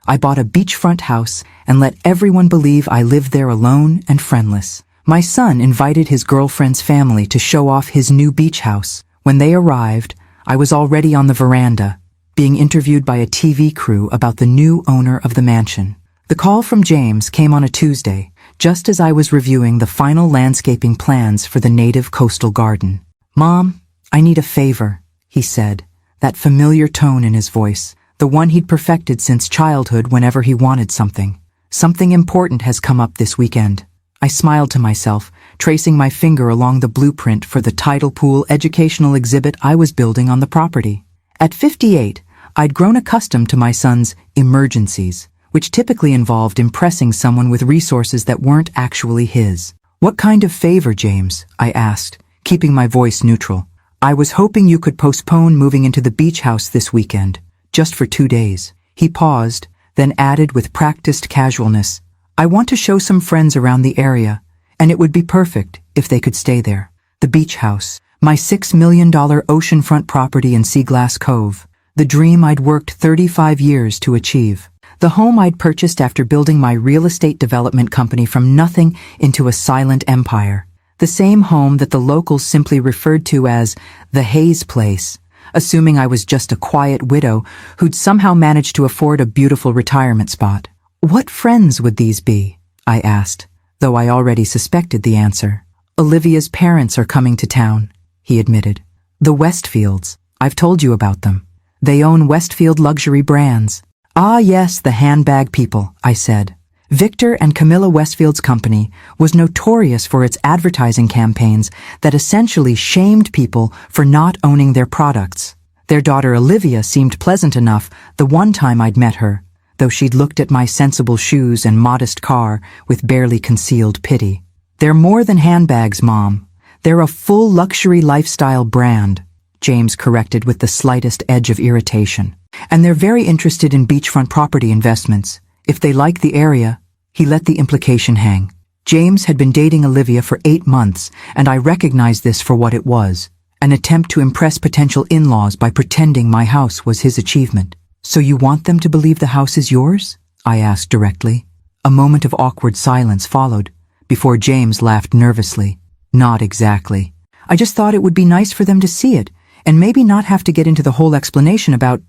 I bought a beachfront house and let everyone believe I lived there alone and friendless. My son invited his girlfriend's family to show off his new beach house. When they arrived, I was already on the veranda, being interviewed by a TV crew about the new owner of the mansion. The call from James came on a Tuesday, just as I was reviewing the final landscaping plans for the native coastal garden. "Mom, I need a favor," he said, that familiar tone in his voice, the one he'd perfected since childhood whenever he wanted something. "Something important has come up this weekend." I smiled to myself, tracing my finger along the blueprint for the tidal pool educational exhibit I was building on the property. At 58, I'd grown accustomed to my son's emergencies, which typically involved impressing someone with resources that weren't actually his. "What kind of favor, James?" I asked, keeping my voice neutral. "I was hoping you could postpone moving into the beach house this weekend, just for 2 days." He paused, then added with practiced casualness, "I want to show some friends around the area, and it would be perfect if they could stay there." The beach house, my $6 million oceanfront property in Seaglass Cove, the dream I'd worked 35 years to achieve. The home I'd purchased after building my real estate development company from nothing into a silent empire. The same home that the locals simply referred to as the Hayes Place, assuming I was just a quiet widow who'd somehow managed to afford a beautiful retirement spot. "What friends would these be?" I asked, though I already suspected the answer. "Olivia's parents are coming to town," he admitted. "The Westfields. I've told you about them. They own Westfield luxury brands." "Ah yes, the handbag people," I said. Victor and Camilla Westfield's company was notorious for its advertising campaigns that essentially shamed people for not owning their products. Their daughter Olivia seemed pleasant enough the one time I'd met her, though she'd looked at my sensible shoes and modest car with barely concealed pity. "They're more than handbags, Mom. They're a full luxury lifestyle brand," James corrected with the slightest edge of irritation. "And they're very interested in beachfront property investments. If they like the area." He let the implication hang. James had been dating Olivia for 8 months, and I recognized this for what it was, an attempt to impress potential in-laws by pretending my house was his achievement. "So you want them to believe the house is yours?" I asked directly. A moment of awkward silence followed, before James laughed nervously. "Not exactly. I just thought it would be nice for them to see it, and maybe not have to get into the whole explanation about,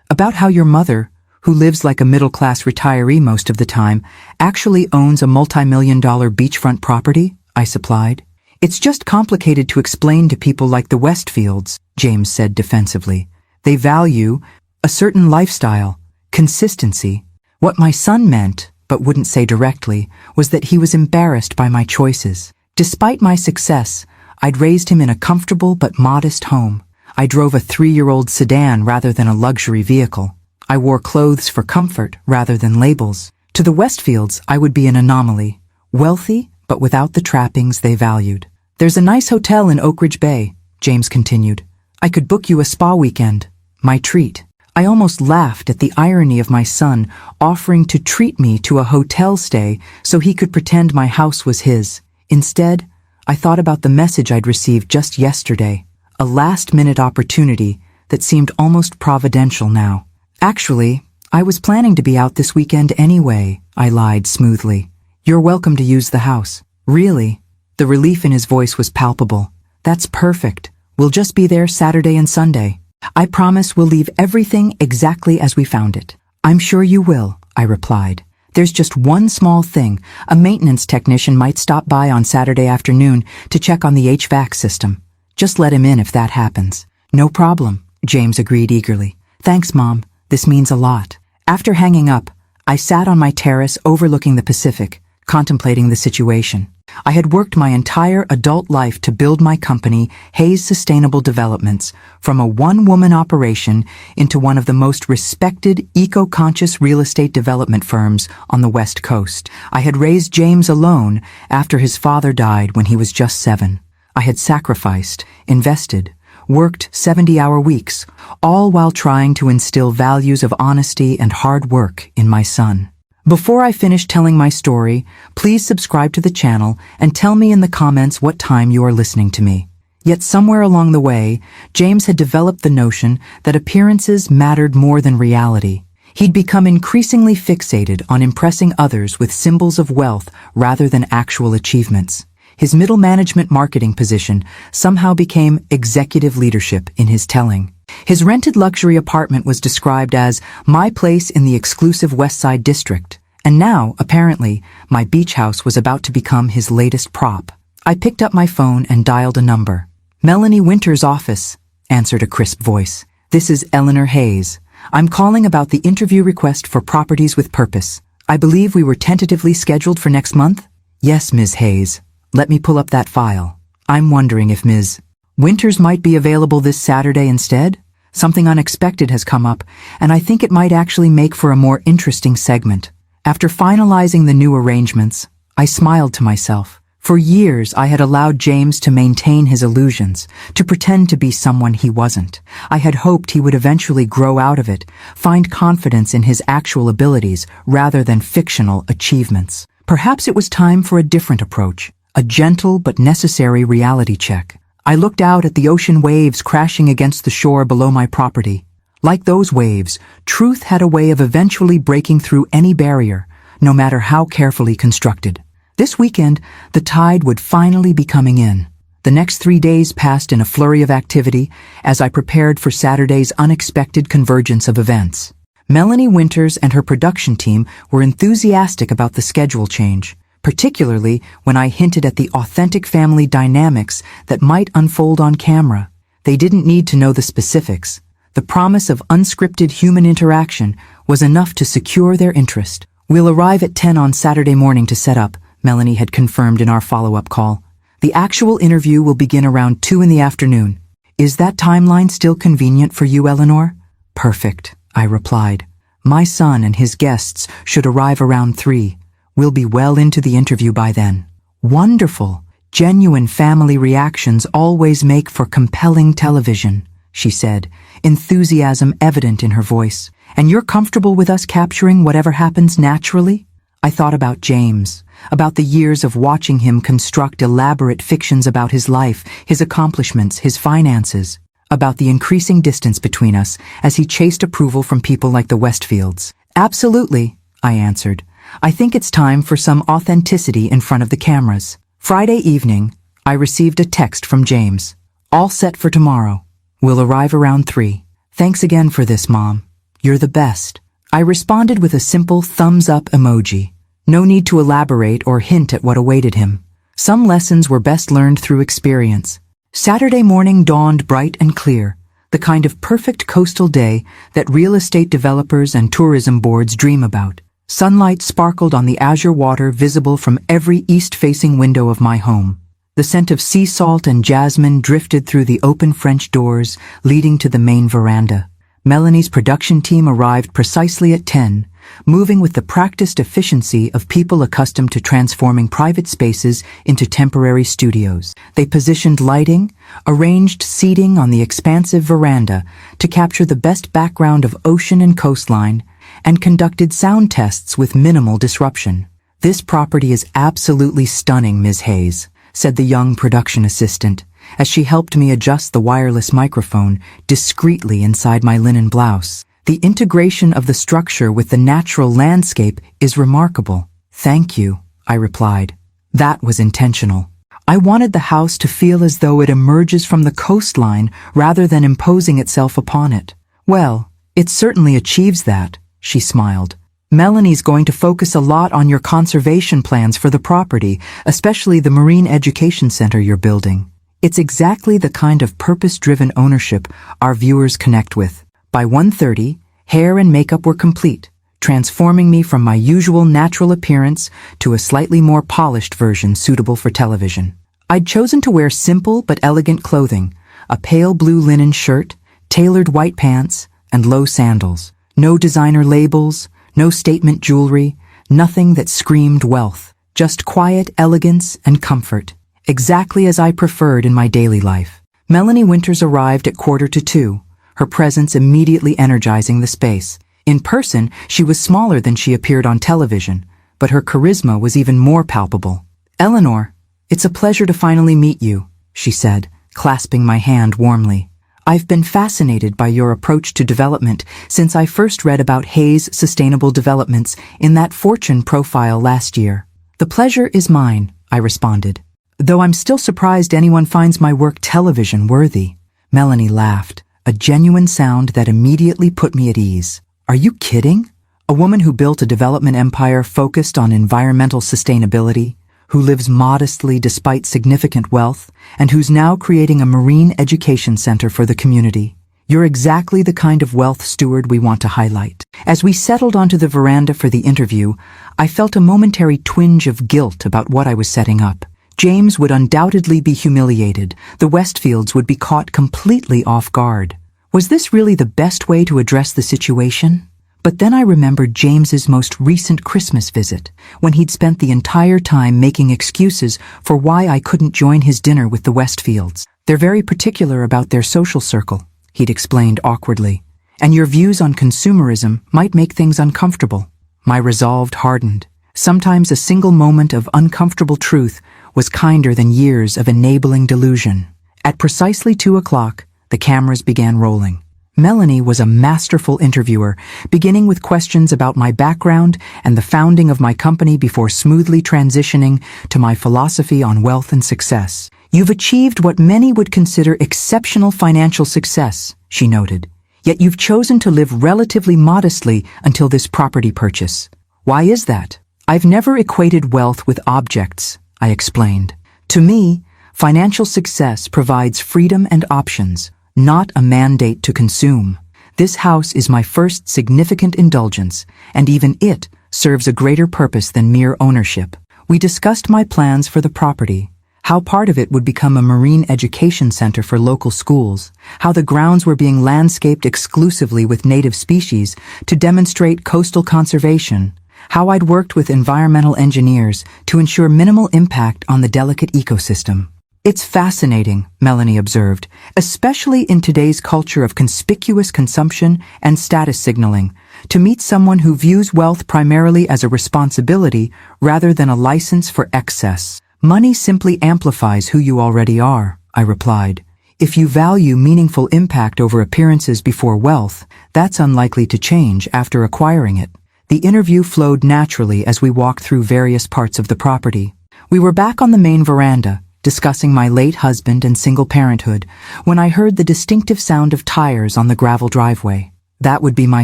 about how your mother, who lives like a middle-class retiree most of the time, actually owns a multi-million-dollar beachfront property," I supplied. "It's just complicated to explain to people like the Westfields," James said defensively. "They value a certain lifestyle, consistency." What my son meant, but wouldn't say directly, was that he was embarrassed by my choices. Despite my success, I'd raised him in a comfortable but modest home. I drove a 3-year-old sedan rather than a luxury vehicle. I wore clothes for comfort rather than labels. To the Westfields, I would be an anomaly, wealthy but without the trappings they valued. "There's a nice hotel in Oak Ridge Bay," James continued. "I could book you a spa weekend. My treat." I almost laughed at the irony of my son offering to treat me to a hotel stay so he could pretend my house was his. Instead, I thought about the message I'd received just yesterday, a last-minute opportunity that seemed almost providential now. "Actually, I was planning to be out this weekend anyway," I lied smoothly. "You're welcome to use the house." "Really?" The relief in his voice was palpable. "That's perfect. We'll just be there Saturday and Sunday. I promise we'll leave everything exactly as we found it." "I'm sure you will," I replied. "There's just one small thing. A maintenance technician might stop by on Saturday afternoon to check on the HVAC system. Just let him in if that happens." "No problem," James agreed eagerly. "Thanks, Mom. This means a lot." After hanging up, I sat on my terrace overlooking the Pacific, contemplating the situation. I had worked my entire adult life to build my company, Hayes Sustainable Developments, from a one-woman operation into one of the most respected, eco-conscious real estate development firms on the West Coast. I had raised James alone after his father died when he was just 7. I had sacrificed, invested, worked 70-hour weeks, all while trying to instill values of honesty and hard work in my son. Before I finish telling my story, please subscribe to the channel and tell me in the comments what time you are listening to me. Yet somewhere along the way, James had developed the notion that appearances mattered more than reality. He'd become increasingly fixated on impressing others with symbols of wealth rather than actual achievements. His middle management marketing position somehow became executive leadership in his telling. His rented luxury apartment was described as my place in the exclusive West Side district, and now, apparently, my beach house was about to become his latest prop. I picked up my phone and dialed a number. Melanie Winter's office, answered a crisp voice. This is Eleanor Hayes. I'm calling about the interview request for Properties with Purpose. I believe we were tentatively scheduled for next month? Yes, Ms. Hayes. Let me pull up that file. I'm wondering if Ms. Winters might be available this Saturday instead? Something unexpected has come up, and I think it might actually make for a more interesting segment. After finalizing the new arrangements, I smiled to myself. For years, I had allowed James to maintain his illusions, to pretend to be someone he wasn't. I had hoped he would eventually grow out of it, find confidence in his actual abilities rather than fictional achievements. Perhaps it was time for a different approach, a gentle but necessary reality check. I looked out at the ocean waves crashing against the shore below my property. Like those waves, truth had a way of eventually breaking through any barrier, no matter how carefully constructed. This weekend, the tide would finally be coming in. The next 3 days passed in a flurry of activity as I prepared for Saturday's unexpected convergence of events. Melanie Winters and her production team were enthusiastic about the schedule change, particularly when I hinted at the authentic family dynamics that might unfold on camera. They didn't need to know the specifics. The promise of unscripted human interaction was enough to secure their interest. We'll arrive at 10 on Saturday morning to set up, Melanie had confirmed in our follow-up call. The actual interview will begin around 2 in the afternoon. Is that timeline still convenient for you, Eleanor? Perfect, I replied. My son and his guests should arrive around 3. We'll be well into the interview by then. Wonderful. Genuine family reactions always make for compelling television, she said, enthusiasm evident in her voice. And you're comfortable with us capturing whatever happens naturally? I thought about James, about the years of watching him construct elaborate fictions about his life, his accomplishments, his finances, about the increasing distance between us as he chased approval from people like the Westfields. Absolutely, I answered. I think it's time for some authenticity in front of the cameras. Friday evening, I received a text from James. All set for tomorrow. We'll arrive around 3. Thanks again for this, Mom. You're the best. I responded with a simple thumbs-up emoji. No need to elaborate or hint at what awaited him. Some lessons were best learned through experience. Saturday morning dawned bright and clear, the kind of perfect coastal day that real estate developers and tourism boards dream about. Sunlight sparkled on the azure water visible from every east-facing window of my home. The scent of sea salt and jasmine drifted through the open French doors leading to the main veranda. Melanie's production team arrived precisely at 10, moving with the practiced efficiency of people accustomed to transforming private spaces into temporary studios. They positioned lighting, arranged seating on the expansive veranda to capture the best background of ocean and coastline, and conducted sound tests with minimal disruption. This property is absolutely stunning, Ms. Hayes, said the young production assistant, as she helped me adjust the wireless microphone discreetly inside my linen blouse. The integration of the structure with the natural landscape is remarkable. Thank you, I replied. That was intentional. I wanted the house to feel as though it emerges from the coastline rather than imposing itself upon it. Well, it certainly achieves that, she smiled. Melanie's going to focus a lot on your conservation plans for the property, especially the Marine Education Center you're building. It's exactly the kind of purpose-driven ownership our viewers connect with. By 1:30, hair and makeup were complete, transforming me from my usual natural appearance to a slightly more polished version suitable for television. I'd chosen to wear simple but elegant clothing, a pale blue linen shirt, tailored white pants, and low sandals. No designer labels, no statement jewelry, nothing that screamed wealth. Just quiet elegance and comfort, exactly as I preferred in my daily life. Melanie Winters arrived at 1:45, her presence immediately energizing the space. In person, she was smaller than she appeared on television, but her charisma was even more palpable. Eleanor, it's a pleasure to finally meet you, she said, clasping my hand warmly. I've been fascinated by your approach to development since I first read about Hayes' sustainable developments in that Fortune profile last year. The pleasure is mine, I responded. Though I'm still surprised anyone finds my work television worthy. Melanie laughed, a genuine sound that immediately put me at ease. Are you kidding? A woman who built a development empire focused on environmental sustainability, who lives modestly despite significant wealth, and who's now creating a marine education center for the community. You're exactly the kind of wealth steward we want to highlight. As we settled onto the veranda for the interview, I felt a momentary twinge of guilt about what I was setting up. James would undoubtedly be humiliated. The Westfields would be caught completely off guard. Was this really the best way to address the situation? But then I remembered James's most recent Christmas visit, when he'd spent the entire time making excuses for why I couldn't join his dinner with the Westfields. They're very particular about their social circle, he'd explained awkwardly, and your views on consumerism might make things uncomfortable. My resolve hardened. Sometimes a single moment of uncomfortable truth was kinder than years of enabling delusion. At precisely 2 o'clock, the cameras began rolling. Melanie was a masterful interviewer, beginning with questions about my background and the founding of my company before smoothly transitioning to my philosophy on wealth and success. You've achieved what many would consider exceptional financial success, she noted, yet you've chosen to live relatively modestly until this property purchase. Why is that? I've never equated wealth with objects, I explained. To me, financial success provides freedom and options, not a mandate to consume. This house is my first significant indulgence, and even it serves a greater purpose than mere ownership. We discussed my plans for the property, how part of it would become a marine education center for local schools, how the grounds were being landscaped exclusively with native species to demonstrate coastal conservation, how I'd worked with environmental engineers to ensure minimal impact on the delicate ecosystem. It's fascinating, Melanie observed, especially in today's culture of conspicuous consumption and status signaling, to meet someone who views wealth primarily as a responsibility rather than a license for excess. Money simply amplifies who you already are, I replied. If you value meaningful impact over appearances before wealth, that's unlikely to change after acquiring it. The interview flowed naturally as we walked through various parts of the property. We were back on the main veranda, discussing my late husband and single parenthood, when I heard the distinctive sound of tires on the gravel driveway. That would be my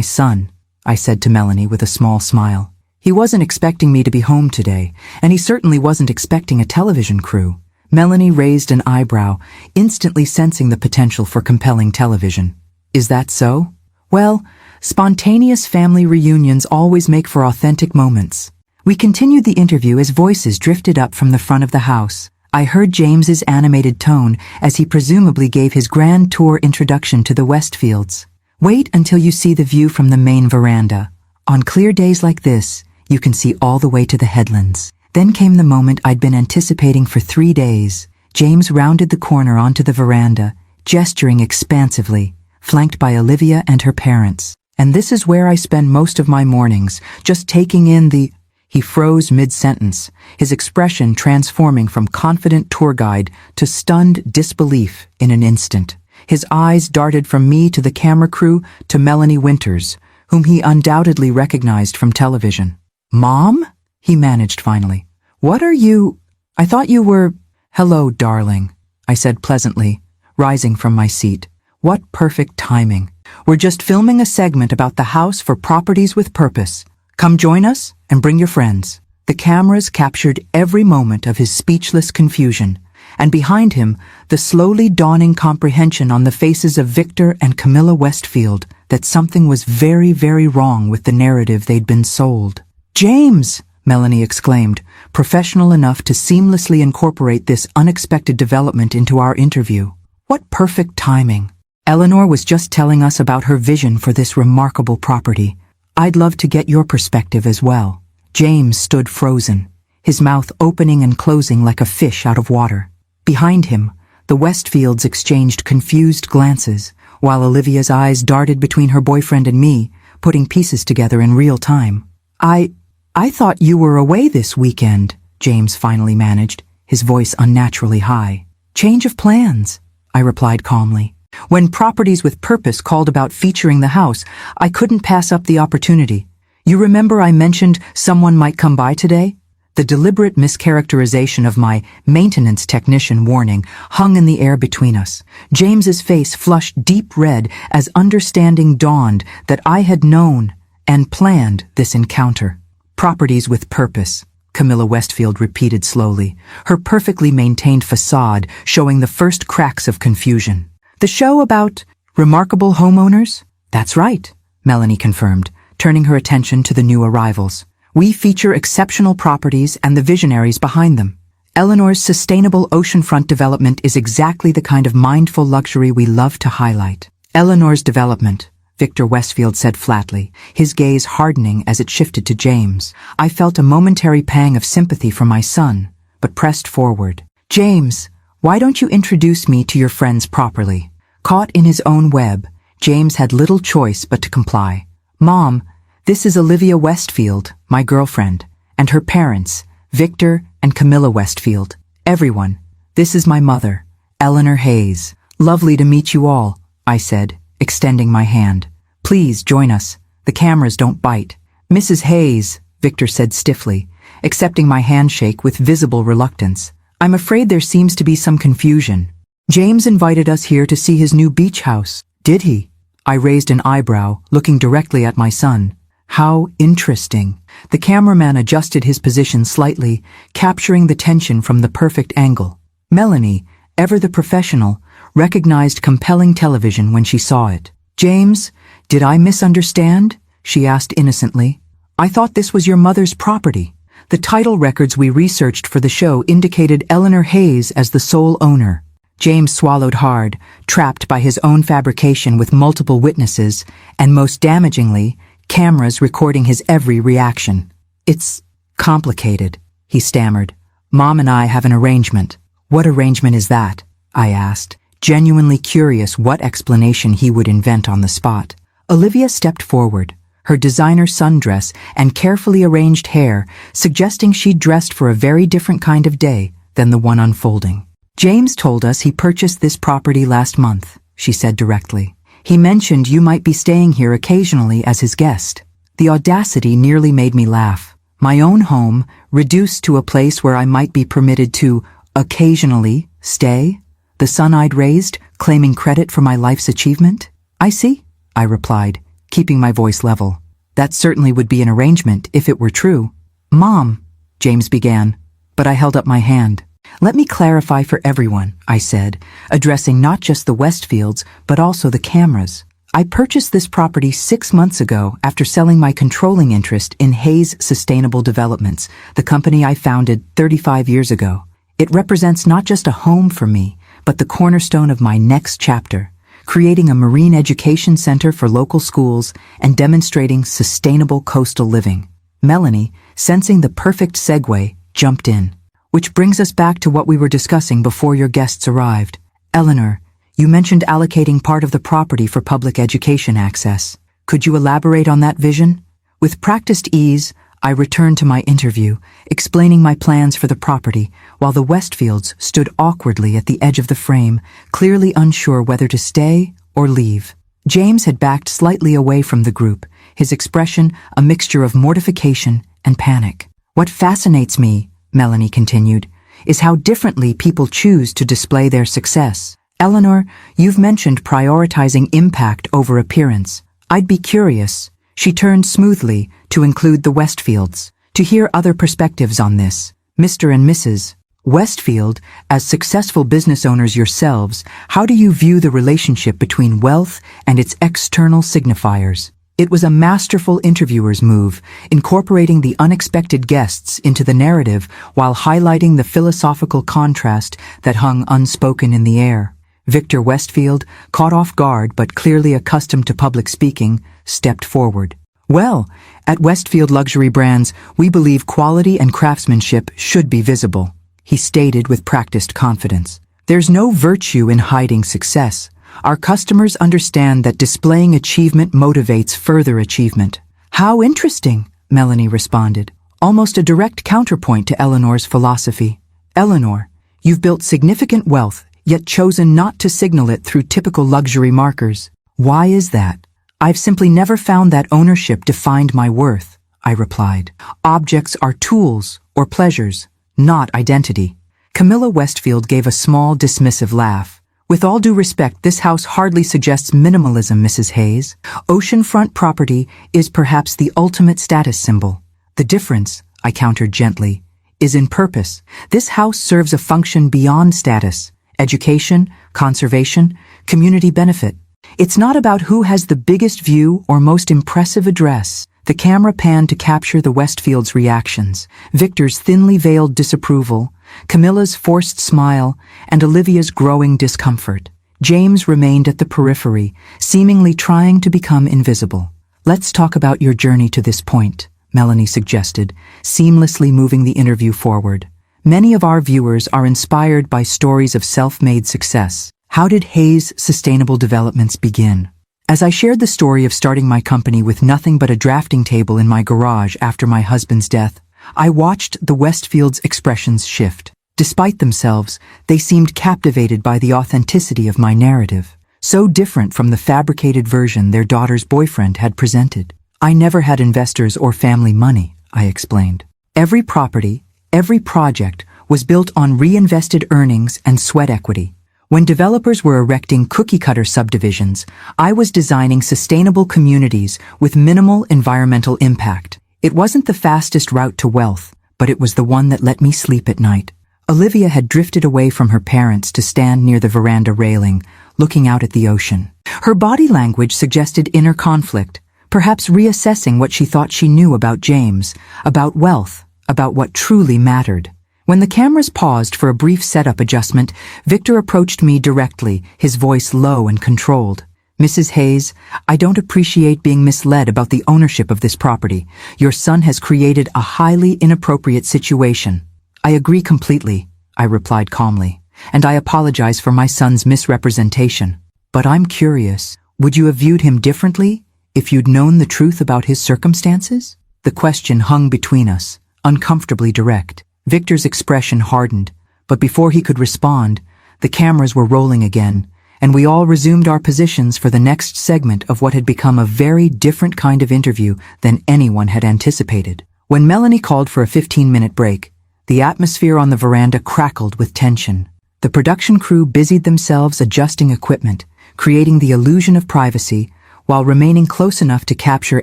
son, I said to Melanie with a small smile. He wasn't expecting me to be home today, and he certainly wasn't expecting a television crew. Melanie raised an eyebrow, instantly sensing the potential for compelling television. Is that so? Well, spontaneous family reunions always make for authentic moments. We continued the interview as voices drifted up from the front of the house. I heard James's animated tone as he presumably gave his grand tour introduction to the Westfields. Wait until you see the view from the main veranda. On clear days like this, you can see all the way to the headlands. Then came the moment I'd been anticipating for 3 days. James rounded the corner onto the veranda, gesturing expansively, flanked by Olivia and her parents. And this is where I spend most of my mornings, just taking in the... He froze mid-sentence, his expression transforming from confident tour guide to stunned disbelief in an instant. His eyes darted from me to the camera crew to Melanie Winters, whom he undoubtedly recognized from television. "Mom?" he managed finally. "What are you... I thought you were..." "Hello, darling," I said pleasantly, rising from my seat. What perfect timing. We're just filming a segment about the house for properties with purpose. Come join us and bring your friends. The cameras captured every moment of his speechless confusion, and behind him, the slowly dawning comprehension on the faces of Victor and Camilla Westfield that something was very, very wrong with the narrative they'd been sold. "James!" Melanie exclaimed, professional enough to seamlessly incorporate this unexpected development into our interview. What perfect timing. Eleanor was just telling us about her vision for this remarkable property. I'd love to get your perspective as well. James stood frozen, his mouth opening and closing like a fish out of water. Behind him, the Westfields exchanged confused glances, while Olivia's eyes darted between her boyfriend and me, putting pieces together in real time. I thought you were away this weekend, James finally managed, his voice unnaturally high. Change of plans, I replied calmly. When Properties with Purpose called about featuring the house, I couldn't pass up the opportunity. You remember I mentioned someone might come by today? The deliberate mischaracterization of my maintenance technician warning hung in the air between us. James's face flushed deep red as understanding dawned that I had known and planned this encounter. Properties with Purpose, Camilla Westfield repeated slowly, her perfectly maintained facade showing the first cracks of confusion. The show about remarkable homeowners? That's right, Melanie confirmed, turning her attention to the new arrivals. We feature exceptional properties and the visionaries behind them. Eleanor's sustainable oceanfront development is exactly the kind of mindful luxury we love to highlight. Eleanor's development, Victor Westfield said flatly, his gaze hardening as it shifted to James. I felt a momentary pang of sympathy for my son, but pressed forward. James, why don't you introduce me to your friends properly? Caught in his own web, James had little choice but to comply. Mom, this is Olivia Westfield, my girlfriend, and her parents, Victor and Camilla Westfield. Everyone, this is my mother, Eleanor Hayes. Lovely to meet you all, I said, extending my hand. Please join us. The cameras don't bite. Mrs. Hayes, Victor said stiffly, accepting my handshake with visible reluctance. I'm afraid there seems to be some confusion. James invited us here to see his new beach house. Did he? I raised an eyebrow, looking directly at my son. How interesting. The cameraman adjusted his position slightly, capturing the tension from the perfect angle. Melanie, ever the professional, recognized compelling television when she saw it. James, did I misunderstand? She asked innocently. I thought this was your mother's property. The title records we researched for the show indicated Eleanor Hayes as the sole owner. James swallowed hard, trapped by his own fabrication with multiple witnesses, and most damagingly, cameras recording his every reaction. It's complicated, he stammered. Mom and I have an arrangement. What arrangement is that? I asked, genuinely curious what explanation he would invent on the spot. Olivia stepped forward, her designer sundress and carefully arranged hair suggesting she'd dressed for a very different kind of day than the one unfolding. James told us he purchased this property last month, she said directly. He mentioned you might be staying here occasionally as his guest. The audacity nearly made me laugh. My own home, reduced to a place where I might be permitted to, occasionally, stay? The son I'd raised, claiming credit for my life's achievement? I see, I replied, keeping my voice level. That certainly would be an arrangement if it were true. Mom, James began, but I held up my hand. Let me clarify for everyone, I said, addressing not just the Westfields, but also the cameras. I purchased this property 6 months ago after selling my controlling interest in Hayes Sustainable Developments, the company I founded 35 years ago. It represents not just a home for me, but the cornerstone of my next chapter, creating a marine education center for local schools and demonstrating sustainable coastal living. Melanie, sensing the perfect segue, jumped in. Which brings us back to what we were discussing before your guests arrived. Eleanor, you mentioned allocating part of the property for public education access. Could you elaborate on that vision? With practiced ease, I returned to my interview, explaining my plans for the property, while the Westfields stood awkwardly at the edge of the frame, clearly unsure whether to stay or leave. James had backed slightly away from the group, his expression a mixture of mortification and panic. What fascinates me, Melanie continued, is how differently people choose to display their success. Eleanor, you've mentioned prioritizing impact over appearance. I'd be curious, she turned smoothly to include the Westfields, to hear other perspectives on this. Mr. and Mrs. Westfield, as successful business owners yourselves, how do you view the relationship between wealth and its external signifiers? It was a masterful interviewer's move, incorporating the unexpected guests into the narrative while highlighting the philosophical contrast that hung unspoken in the air. Victor Westfield, caught off guard but clearly accustomed to public speaking, stepped forward. Well, at Westfield Luxury Brands, we believe quality and craftsmanship should be visible, he stated with practiced confidence. There's no virtue in hiding success. Our customers understand that displaying achievement motivates further achievement. How interesting, Melanie responded, almost a direct counterpoint to Eleanor's philosophy. Eleanor, you've built significant wealth, yet chosen not to signal it through typical luxury markers. Why is that? I've simply never found that ownership defined my worth, I replied. Objects are tools or pleasures, not identity. Camilla Westfield gave a small, dismissive laugh. With all due respect, this house hardly suggests minimalism, Mrs. Hayes. Oceanfront property is perhaps the ultimate status symbol. The difference, I countered gently, is in purpose. This house serves a function beyond status: education, conservation, community benefit. It's not about who has the biggest view or most impressive address. The camera panned to capture the Westfields' reactions: Victor's thinly veiled disapproval, Camilla's forced smile, and Olivia's growing discomfort. James remained at the periphery, seemingly trying to become invisible. Let's talk about your journey to this point, Melanie suggested, seamlessly moving the interview forward. Many of our viewers are inspired by stories of self-made success. How did Hayes Sustainable Developments begin? As I shared the story of starting my company with nothing but a drafting table in my garage after my husband's death, I watched the Westfields' expressions shift. Despite themselves, they seemed captivated by the authenticity of my narrative, so different from the fabricated version their daughter's boyfriend had presented. I never had investors or family money, I explained. Every property, every project was built on reinvested earnings and sweat equity. When developers were erecting cookie-cutter subdivisions, I was designing sustainable communities with minimal environmental impact. It wasn't the fastest route to wealth, but it was the one that let me sleep at night. Olivia had drifted away from her parents to stand near the veranda railing, looking out at the ocean. Her body language suggested inner conflict, perhaps reassessing what she thought she knew about James, about wealth, about what truly mattered. When the cameras paused for a brief setup adjustment, Victor approached me directly, his voice low and controlled. Mrs. Hayes, I don't appreciate being misled about the ownership of this property. Your son has created a highly inappropriate situation. I agree completely, I replied calmly, and I apologize for my son's misrepresentation. But I'm curious, would you have viewed him differently if you'd known the truth about his circumstances? The question hung between us, uncomfortably direct. Victor's expression hardened, but before he could respond, the cameras were rolling again, and we all resumed our positions for the next segment of what had become a very different kind of interview than anyone had anticipated. When Melanie called for a 15-minute break, the atmosphere on the veranda crackled with tension. The production crew busied themselves adjusting equipment, creating the illusion of privacy, while remaining close enough to capture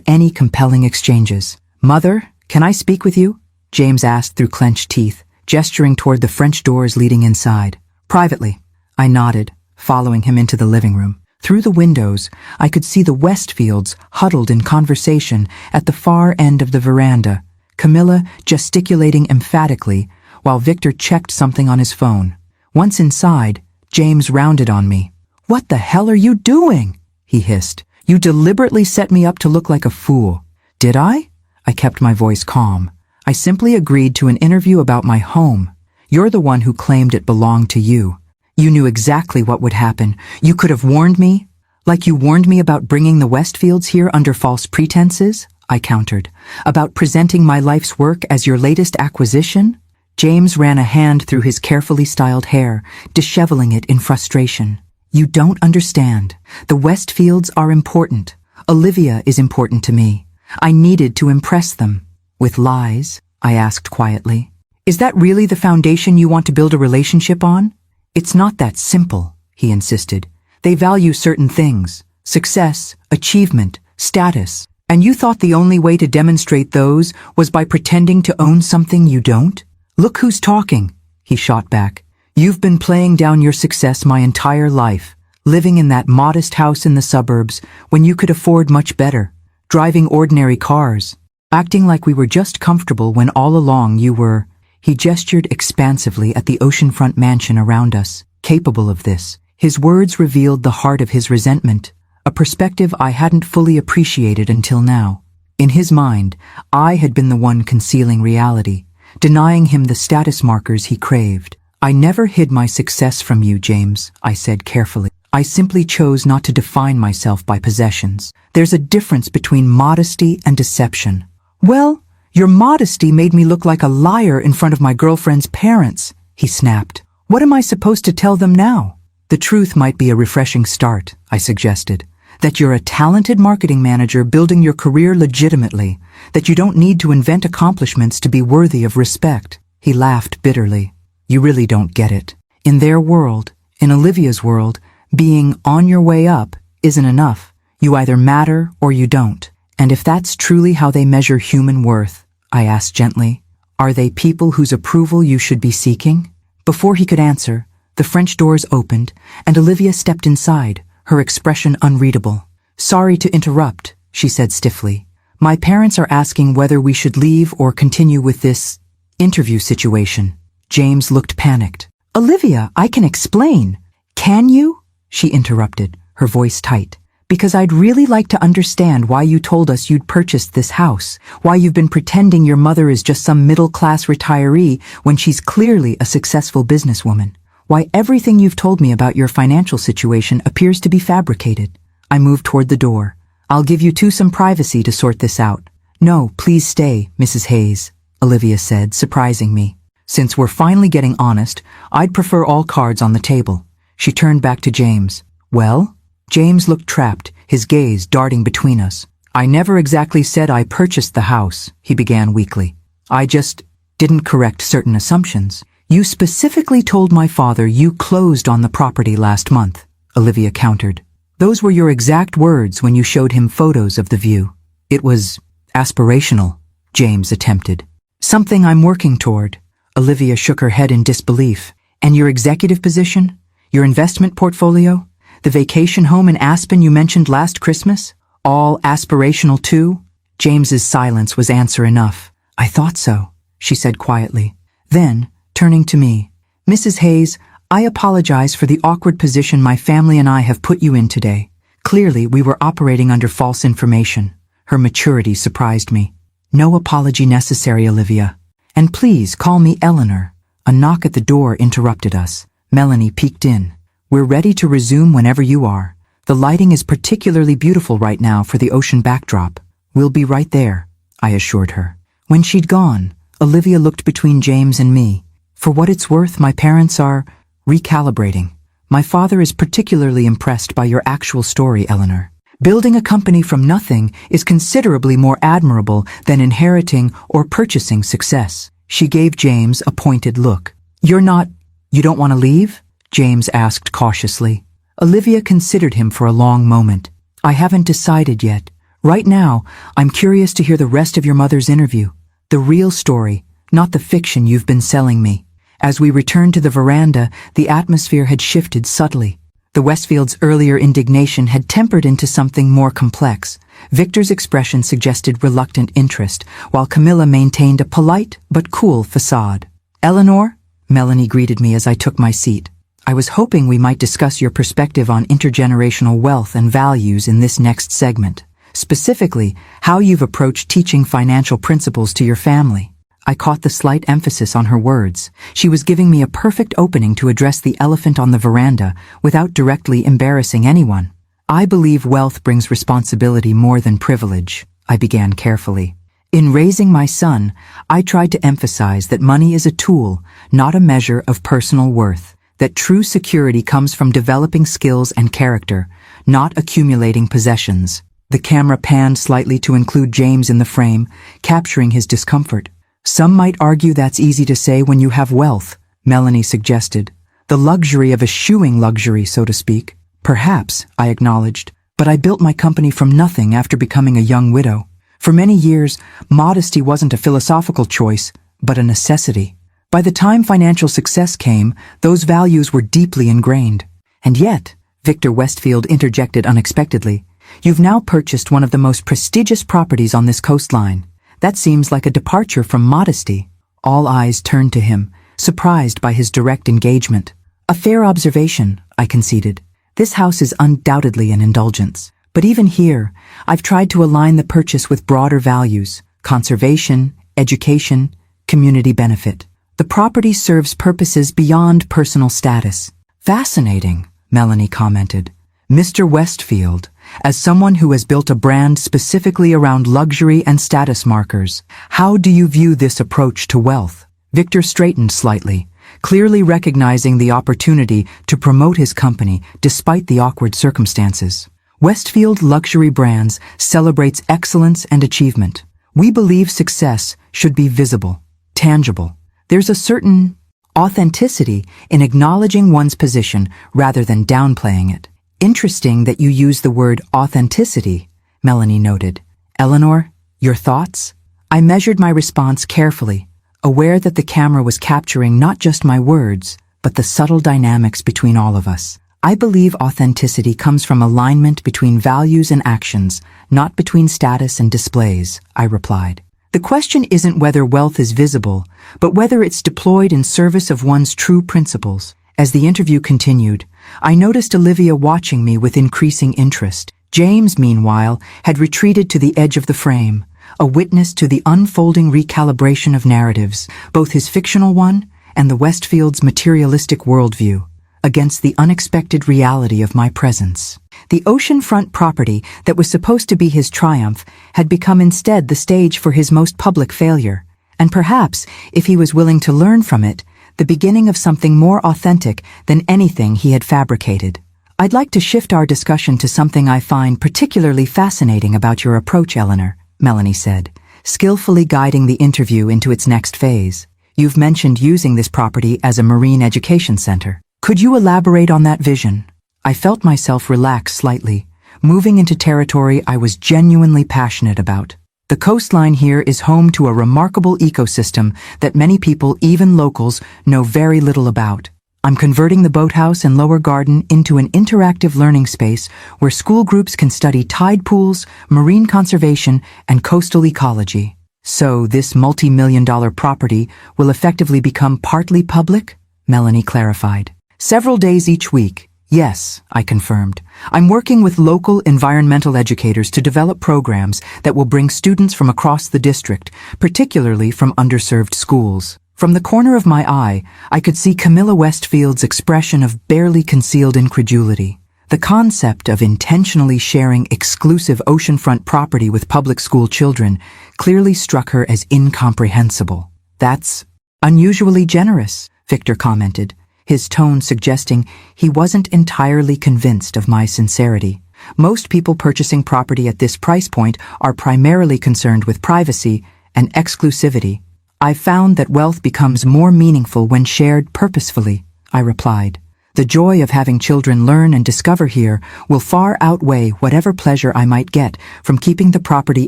any compelling exchanges. "Mother, can I speak with you?" James asked through clenched teeth, gesturing toward the French doors leading inside. "Privately," I nodded, following him into the living room. Through the windows, I could see the Westfields huddled in conversation at the far end of the veranda, Camilla gesticulating emphatically while Victor checked something on his phone. Once inside, James rounded on me. "What the hell are you doing?" he hissed. "You deliberately set me up to look like a fool." "Did I?" I kept my voice calm. "I simply agreed to an interview about my home. You're the one who claimed it belonged to you. You knew exactly what would happen. You could have warned me, like you warned me about bringing the Westfields here under false pretenses," I countered. "About presenting my life's work as your latest acquisition?" James ran a hand through his carefully styled hair, disheveling it in frustration. "You don't understand. The Westfields are important. Olivia is important to me. I needed to impress them." "With lies?" I asked quietly. "Is that really the foundation you want to build a relationship on?" "It's not that simple," he insisted. "They value certain things: success, achievement, status. And you thought the only way to demonstrate those was by pretending to own something you don't? Look who's talking," he shot back. "You've been playing down your success my entire life, living in that modest house in the suburbs when you could afford much better, driving ordinary cars, acting like we were just comfortable when all along you were—" He gestured expansively at the oceanfront mansion around us, capable of this. His words revealed the heart of his resentment, a perspective I hadn't fully appreciated until now. In his mind, I had been the one concealing reality, denying him the status markers he craved. "I never hid my success from you, James," I said carefully. "I simply chose not to define myself by possessions. There's a difference between modesty and deception." "Well, your modesty made me look like a liar in front of my girlfriend's parents," he snapped. What am I supposed to tell them now? The truth might be a refreshing start, I suggested. That you're a talented marketing manager building your career legitimately, that you don't need to invent accomplishments to be worthy of respect. He laughed bitterly. You really don't get it. In their world, in Olivia's world, being on your way up isn't enough. You either matter or you don't. And if that's truly how they measure human worth, I asked gently, are they people whose approval you should be seeking? Before he could answer, the French doors opened, and Olivia stepped inside, her expression unreadable. Sorry to interrupt, she said stiffly. My parents are asking whether we should leave or continue with this interview situation. James looked panicked. Olivia, I can explain. Can you? She interrupted, her voice tight. Because I'd really like to understand why you told us you'd purchased this house, why you've been pretending your mother is just some middle-class retiree when she's clearly a successful businesswoman, why everything you've told me about your financial situation appears to be fabricated. I moved toward the door. I'll give you two some privacy to sort this out. No, please stay, Mrs. Hayes, Olivia said, surprising me. Since we're finally getting honest, I'd prefer all cards on the table. She turned back to James. Well? James looked trapped, his gaze darting between us. I never exactly said I purchased the house, he began weakly. I just didn't correct certain assumptions. You specifically told my father you closed on the property last month, Olivia countered. Those were your exact words when you showed him photos of the view. It was aspirational, James attempted. Something I'm working toward. Olivia shook her head in disbelief. And your executive position? Your investment portfolio? The vacation home in Aspen you mentioned last Christmas? All aspirational too? James's silence was answer enough. I thought so, she said quietly. Then, turning to me, Mrs. Hayes, I apologize for the awkward position my family and I have put you in today. Clearly, we were operating under false information. Her maturity surprised me. No apology necessary, Olivia. And please call me Eleanor. A knock at the door interrupted us. Melanie peeked in. We're ready to resume whenever you are. The lighting is particularly beautiful right now for the ocean backdrop. We'll be right there, I assured her. When she'd gone, Olivia looked between James and me. For what it's worth, my parents are recalibrating. My father is particularly impressed by your actual story, Eleanor. Building a company from nothing is considerably more admirable than inheriting or purchasing success. She gave James a pointed look. You don't want to leave? James asked cautiously. Olivia considered him for a long moment. I haven't decided yet. Right now, I'm curious to hear the rest of your mother's interview. The real story, not the fiction you've been selling me. As we returned to the veranda, the atmosphere had shifted subtly. The Westfields' earlier indignation had tempered into something more complex. Victor's expression suggested reluctant interest, while Camilla maintained a polite but cool facade. Eleanor? Melanie greeted me as I took my seat. I was hoping we might discuss your perspective on intergenerational wealth and values in this next segment. Specifically, how you've approached teaching financial principles to your family. I caught the slight emphasis on her words. She was giving me a perfect opening to address the elephant on the veranda without directly embarrassing anyone. I believe wealth brings responsibility more than privilege, I began carefully. In raising my son, I tried to emphasize that money is a tool, not a measure of personal worth. That true security comes from developing skills and character, not accumulating possessions. The camera panned slightly to include James in the frame, capturing his discomfort. Some might argue that's easy to say when you have wealth, Melanie suggested. The luxury of eschewing luxury, so to speak. Perhaps, I acknowledged, but I built my company from nothing after becoming a young widow. For many years, modesty wasn't a philosophical choice, but a necessity. By the time financial success came, those values were deeply ingrained. And yet, Victor Westfield interjected unexpectedly, you've now purchased one of the most prestigious properties on this coastline. That seems like a departure from modesty. All eyes turned to him, surprised by his direct engagement. A fair observation, I conceded. This house is undoubtedly an indulgence. But even here, I've tried to align the purchase with broader values: conservation, education, community benefit. The property serves purposes beyond personal status. Fascinating, Melanie commented. Mr. Westfield, as someone who has built a brand specifically around luxury and status markers, how do you view this approach to wealth? Victor straightened slightly, clearly recognizing the opportunity to promote his company despite the awkward circumstances. Westfield Luxury Brands celebrates excellence and achievement. We believe success should be visible, tangible. There's a certain authenticity in acknowledging one's position rather than downplaying it. Interesting that you use the word authenticity, Melanie noted. Eleanor, your thoughts? I measured my response carefully, aware that the camera was capturing not just my words, but the subtle dynamics between all of us. I believe authenticity comes from alignment between values and actions, not between status and displays, I replied. The question isn't whether wealth is visible, but whether it's deployed in service of one's true principles. As the interview continued, I noticed Olivia watching me with increasing interest. James, meanwhile, had retreated to the edge of the frame, a witness to the unfolding recalibration of narratives, both his fictional one and the Westfield's materialistic worldview, against the unexpected reality of my presence. The oceanfront property that was supposed to be his triumph had become instead the stage for his most public failure, and perhaps, if he was willing to learn from it, the beginning of something more authentic than anything he had fabricated. I'd like to shift our discussion to something I find particularly fascinating about your approach, Eleanor, Melanie said, skillfully guiding the interview into its next phase. You've mentioned using this property as a marine education center. Could you elaborate on that vision? I felt myself relax slightly, moving into territory I was genuinely passionate about. The coastline here is home to a remarkable ecosystem that many people, even locals, know very little about. I'm converting the boathouse and lower garden into an interactive learning space where school groups can study tide pools, marine conservation, and coastal ecology. So this multi-million-dollar property will effectively become partly public? Melanie clarified. Several days each week. Yes, I confirmed. I'm working with local environmental educators to develop programs that will bring students from across the district, particularly from underserved schools. From the corner of my eye, I could see Camilla Westfield's expression of barely concealed incredulity. The concept of intentionally sharing exclusive oceanfront property with public school children clearly struck her as incomprehensible. That's unusually generous, Victor commented, his tone suggesting he wasn't entirely convinced of my sincerity. Most people purchasing property at this price point are primarily concerned with privacy and exclusivity. I've found that wealth becomes more meaningful when shared purposefully, I replied. The joy of having children learn and discover here will far outweigh whatever pleasure I might get from keeping the property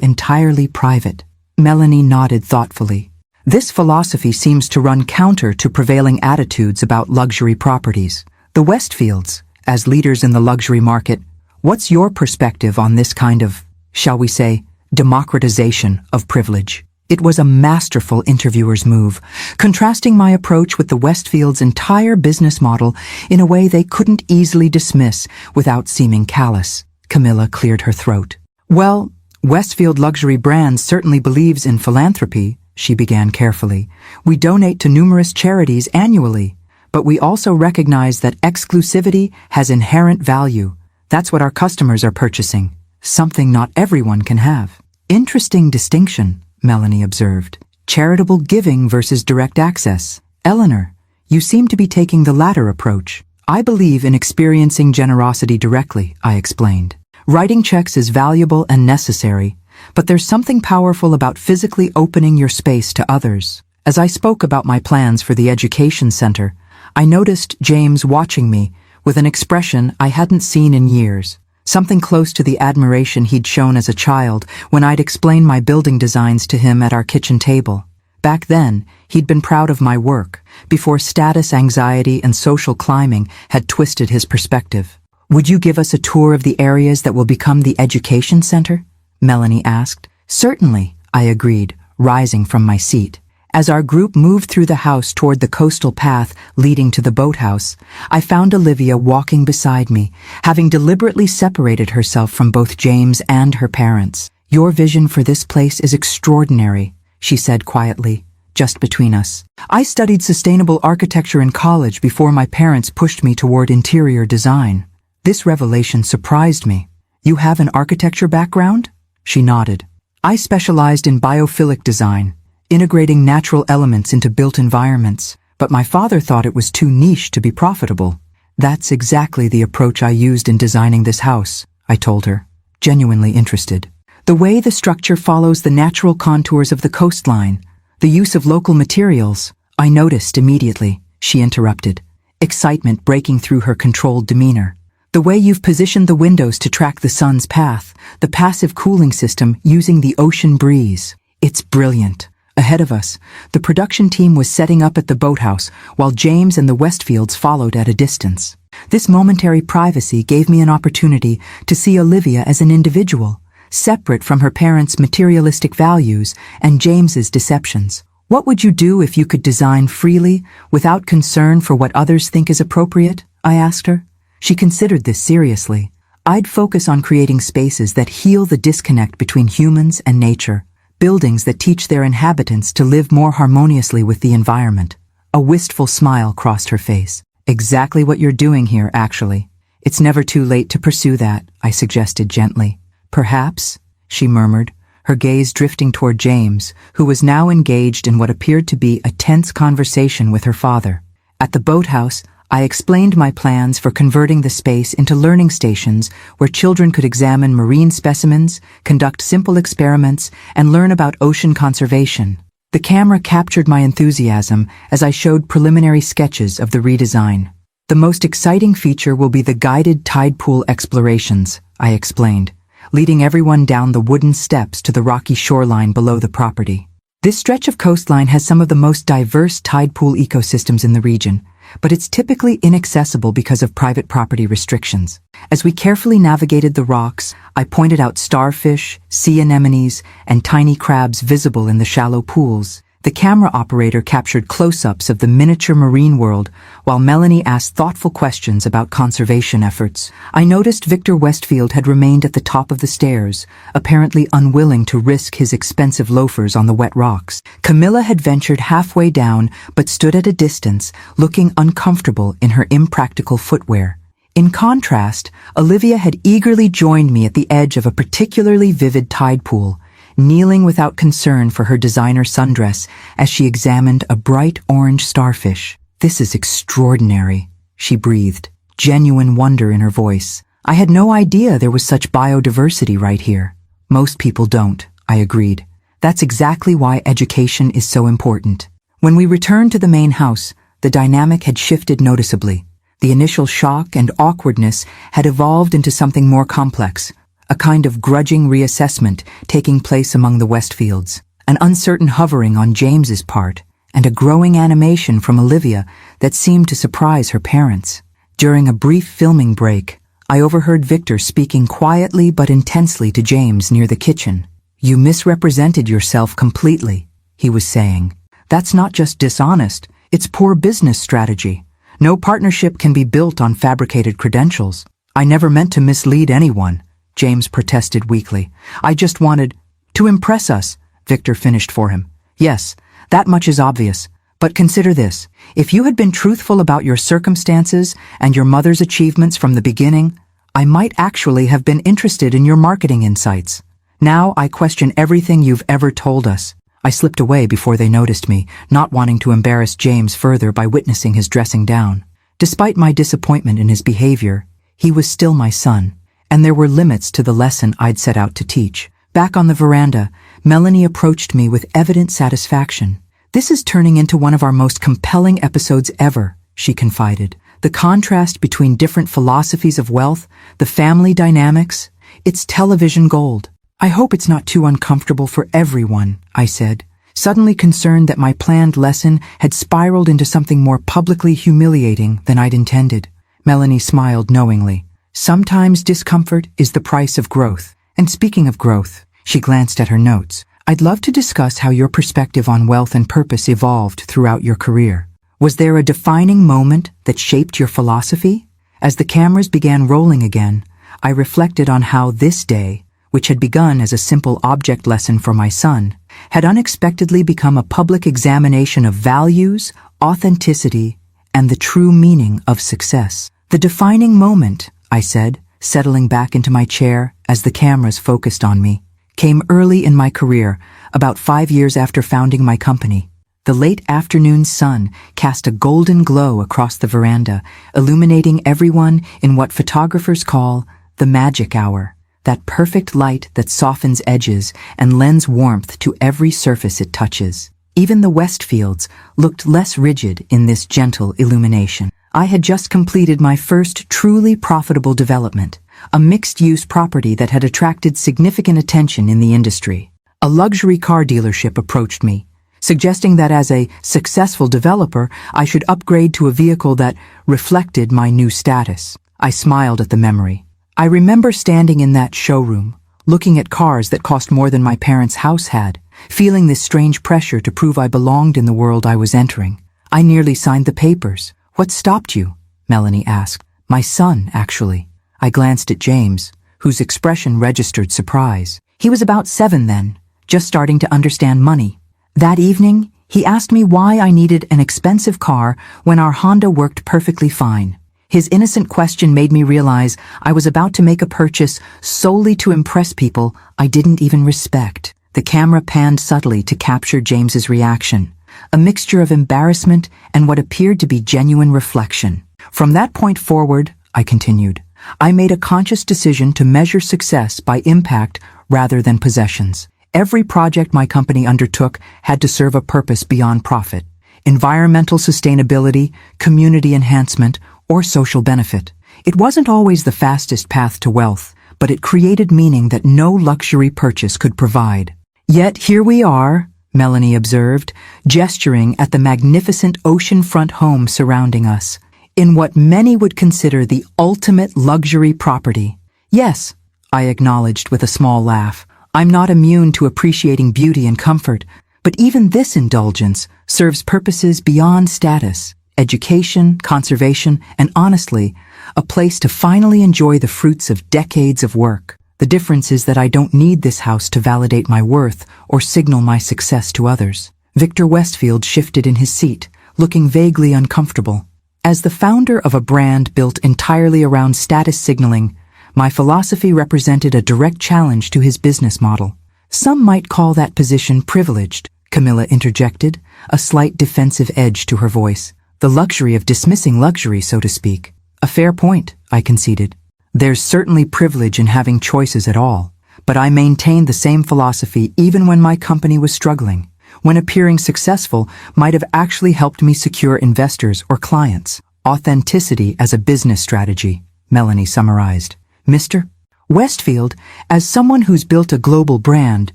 entirely private. Melanie nodded thoughtfully. This philosophy seems to run counter to prevailing attitudes about luxury properties. The Westfields, as leaders in the luxury market, what's your perspective on this kind of, shall we say, democratization of privilege? It was a masterful interviewer's move, contrasting my approach with the Westfields' entire business model in a way they couldn't easily dismiss without seeming callous. Camilla cleared her throat. Well, Westfield Luxury Brands certainly believes in philanthropy, she began carefully. We donate to numerous charities annually, but we also recognize that exclusivity has inherent value. That's what our customers are purchasing, something not everyone can have. Interesting distinction, Melanie observed. Charitable giving versus direct access. Eleanor, you seem to be taking the latter approach. I believe in experiencing generosity directly, I explained. Writing checks is valuable and necessary, but there's something powerful about physically opening your space to others. As I spoke about my plans for the education center, I noticed James watching me with an expression I hadn't seen in years, something close to the admiration he'd shown as a child when I'd explained my building designs to him at our kitchen table. Back then, he'd been proud of my work, before status anxiety and social climbing had twisted his perspective. Would you give us a tour of the areas that will become the education center? Melanie asked. Certainly, I agreed, rising from my seat. As our group moved through the house toward the coastal path leading to the boathouse, I found Olivia walking beside me, having deliberately separated herself from both James and her parents. Your vision for this place is extraordinary, she said quietly, just between us. I studied sustainable architecture in college before my parents pushed me toward interior design. This revelation surprised me. You have an architecture background? She nodded. I specialized in biophilic design, integrating natural elements into built environments. but my father thought it was too niche to be profitable. That's exactly the approach I used in designing this house, I told her, genuinely interested. The way the structure follows the natural contours of the coastline, the use of local materials. I noticed immediately, she interrupted, excitement breaking through her controlled demeanor. The way you've positioned the windows to track the sun's path, the passive cooling system using the ocean breeze. It's brilliant. Ahead of us, the production team was setting up at the boathouse, while James and the Westfields followed at a distance. This momentary privacy gave me an opportunity to see Olivia as an individual, separate from her parents' materialistic values and James's deceptions. What would you do if you could design freely, without concern for what others think is appropriate? I asked her. She considered this seriously. I'd focus on creating spaces that heal the disconnect between humans and nature, buildings that teach their inhabitants to live more harmoniously with the environment. A wistful smile crossed her face. Exactly what you're doing here, actually. It's never too late to pursue that, I suggested gently. Perhaps, she murmured, her gaze drifting toward James, who was now engaged in what appeared to be a tense conversation with her father. At the boathouse, I explained my plans for converting the space into learning stations where children could examine marine specimens, conduct simple experiments, and learn about ocean conservation. The camera captured my enthusiasm as I showed preliminary sketches of the redesign. The most exciting feature will be the guided tide pool explorations, I explained, leading everyone down the wooden steps to the rocky shoreline below the property. This stretch of coastline has some of the most diverse tide pool ecosystems in the region, but it's typically inaccessible because of private property restrictions. As we carefully navigated the rocks, I pointed out starfish, sea anemones, and tiny crabs visible in the shallow pools. The camera operator captured close-ups of the miniature marine world, while Melanie asked thoughtful questions about conservation efforts. I noticed Victor Westfield had remained at the top of the stairs, apparently unwilling to risk his expensive loafers on the wet rocks. Camilla had ventured halfway down, but stood at a distance, looking uncomfortable in her impractical footwear. In contrast, Olivia had eagerly joined me at the edge of a particularly vivid tide pool, kneeling without concern for her designer sundress as she examined a bright orange starfish. "This is extraordinary," she breathed, genuine wonder in her voice. "I had no idea there was such biodiversity right here." "Most people don't," I agreed. "That's exactly why education is so important." When we returned to the main house, the dynamic had shifted noticeably. The initial shock and awkwardness had evolved into something more complex, a kind of grudging reassessment taking place among the Westfields, an uncertain hovering on James's part, and a growing animation from Olivia that seemed to surprise her parents. During a brief filming break, I overheard Victor speaking quietly but intensely to James near the kitchen. "You misrepresented yourself completely," he was saying. "That's not just dishonest, it's poor business strategy. No partnership can be built on fabricated credentials." "I never meant to mislead anyone," James protested weakly. "I just wanted to impress us," Victor finished for him. "Yes, that much is obvious. But consider this. If you had been truthful about your circumstances and your mother's achievements from the beginning, I might actually have been interested in your marketing insights. Now I question everything you've ever told us." I slipped away before they noticed me, not wanting to embarrass James further by witnessing his dressing down. Despite my disappointment in his behavior, he was still my son, and there were limits to the lesson I'd set out to teach. Back on the veranda, Melanie approached me with evident satisfaction. "This is turning into one of our most compelling episodes ever," she confided. "The contrast between different philosophies of wealth, the family dynamics, it's television gold." "I hope it's not too uncomfortable for everyone," I said, suddenly concerned that my planned lesson had spiraled into something more publicly humiliating than I'd intended. Melanie smiled knowingly. "Sometimes discomfort is the price of growth. And speaking of growth," she glanced at her notes, "I'd love to discuss how your perspective on wealth and purpose evolved throughout your career. Was there a defining moment that shaped your philosophy?" As the cameras began rolling again, I reflected on how this day, which had begun as a simple object lesson for my son, had unexpectedly become a public examination of values, authenticity, and the true meaning of success. "The defining moment," I said, settling back into my chair as the cameras focused on me, "came early in my career, about 5 years after founding my company. The late afternoon sun cast a golden glow across the veranda, illuminating everyone in what photographers call the magic hour, that perfect light that softens edges and lends warmth to every surface it touches. Even the Westfields looked less rigid in this gentle illumination. I had just completed my first truly profitable development, a mixed-use property that had attracted significant attention in the industry. A luxury car dealership approached me, suggesting that as a successful developer, I should upgrade to a vehicle that reflected my new status. I smiled at the memory. I remember standing in that showroom, looking at cars that cost more than my parents' house had, feeling this strange pressure to prove I belonged in the world I was entering. I nearly signed the papers. "What stopped you?" Melanie asked. "My son, actually." I glanced at James, whose expression registered surprise. He was about 7 then, just starting to understand money. That evening, he asked me why I needed an expensive car when our Honda worked perfectly fine. His innocent question made me realize I was about to make a purchase solely to impress people I didn't even respect. The camera panned subtly to capture James's reaction, a mixture of embarrassment and what appeared to be genuine reflection. From that point forward, I continued, I made a conscious decision to measure success by impact rather than possessions. Every project my company undertook had to serve a purpose beyond profit: environmental sustainability, community enhancement, or social benefit. It wasn't always the fastest path to wealth, but it created meaning that no luxury purchase could provide. Yet here we are, Melanie observed, gesturing at the magnificent oceanfront home surrounding us, in what many would consider the ultimate luxury property. Yes, I acknowledged with a small laugh. I'm not immune to appreciating beauty and comfort, but even this indulgence serves purposes beyond status, education, conservation, and honestly, a place to finally enjoy the fruits of decades of work. The difference is that I don't need this house to validate my worth or signal my success to others. Victor Westfield shifted in his seat, looking vaguely uncomfortable. As the founder of a brand built entirely around status signaling, my philosophy represented a direct challenge to his business model. Some might call that position privileged, Camilla interjected, a slight defensive edge to her voice. The luxury of dismissing luxury, so to speak. A fair point, I conceded. There's certainly privilege in having choices at all, but I maintained the same philosophy even when my company was struggling, when appearing successful might have actually helped me secure investors or clients. Authenticity as a business strategy, Melanie summarized. Mr. Westfield, as someone who's built a global brand,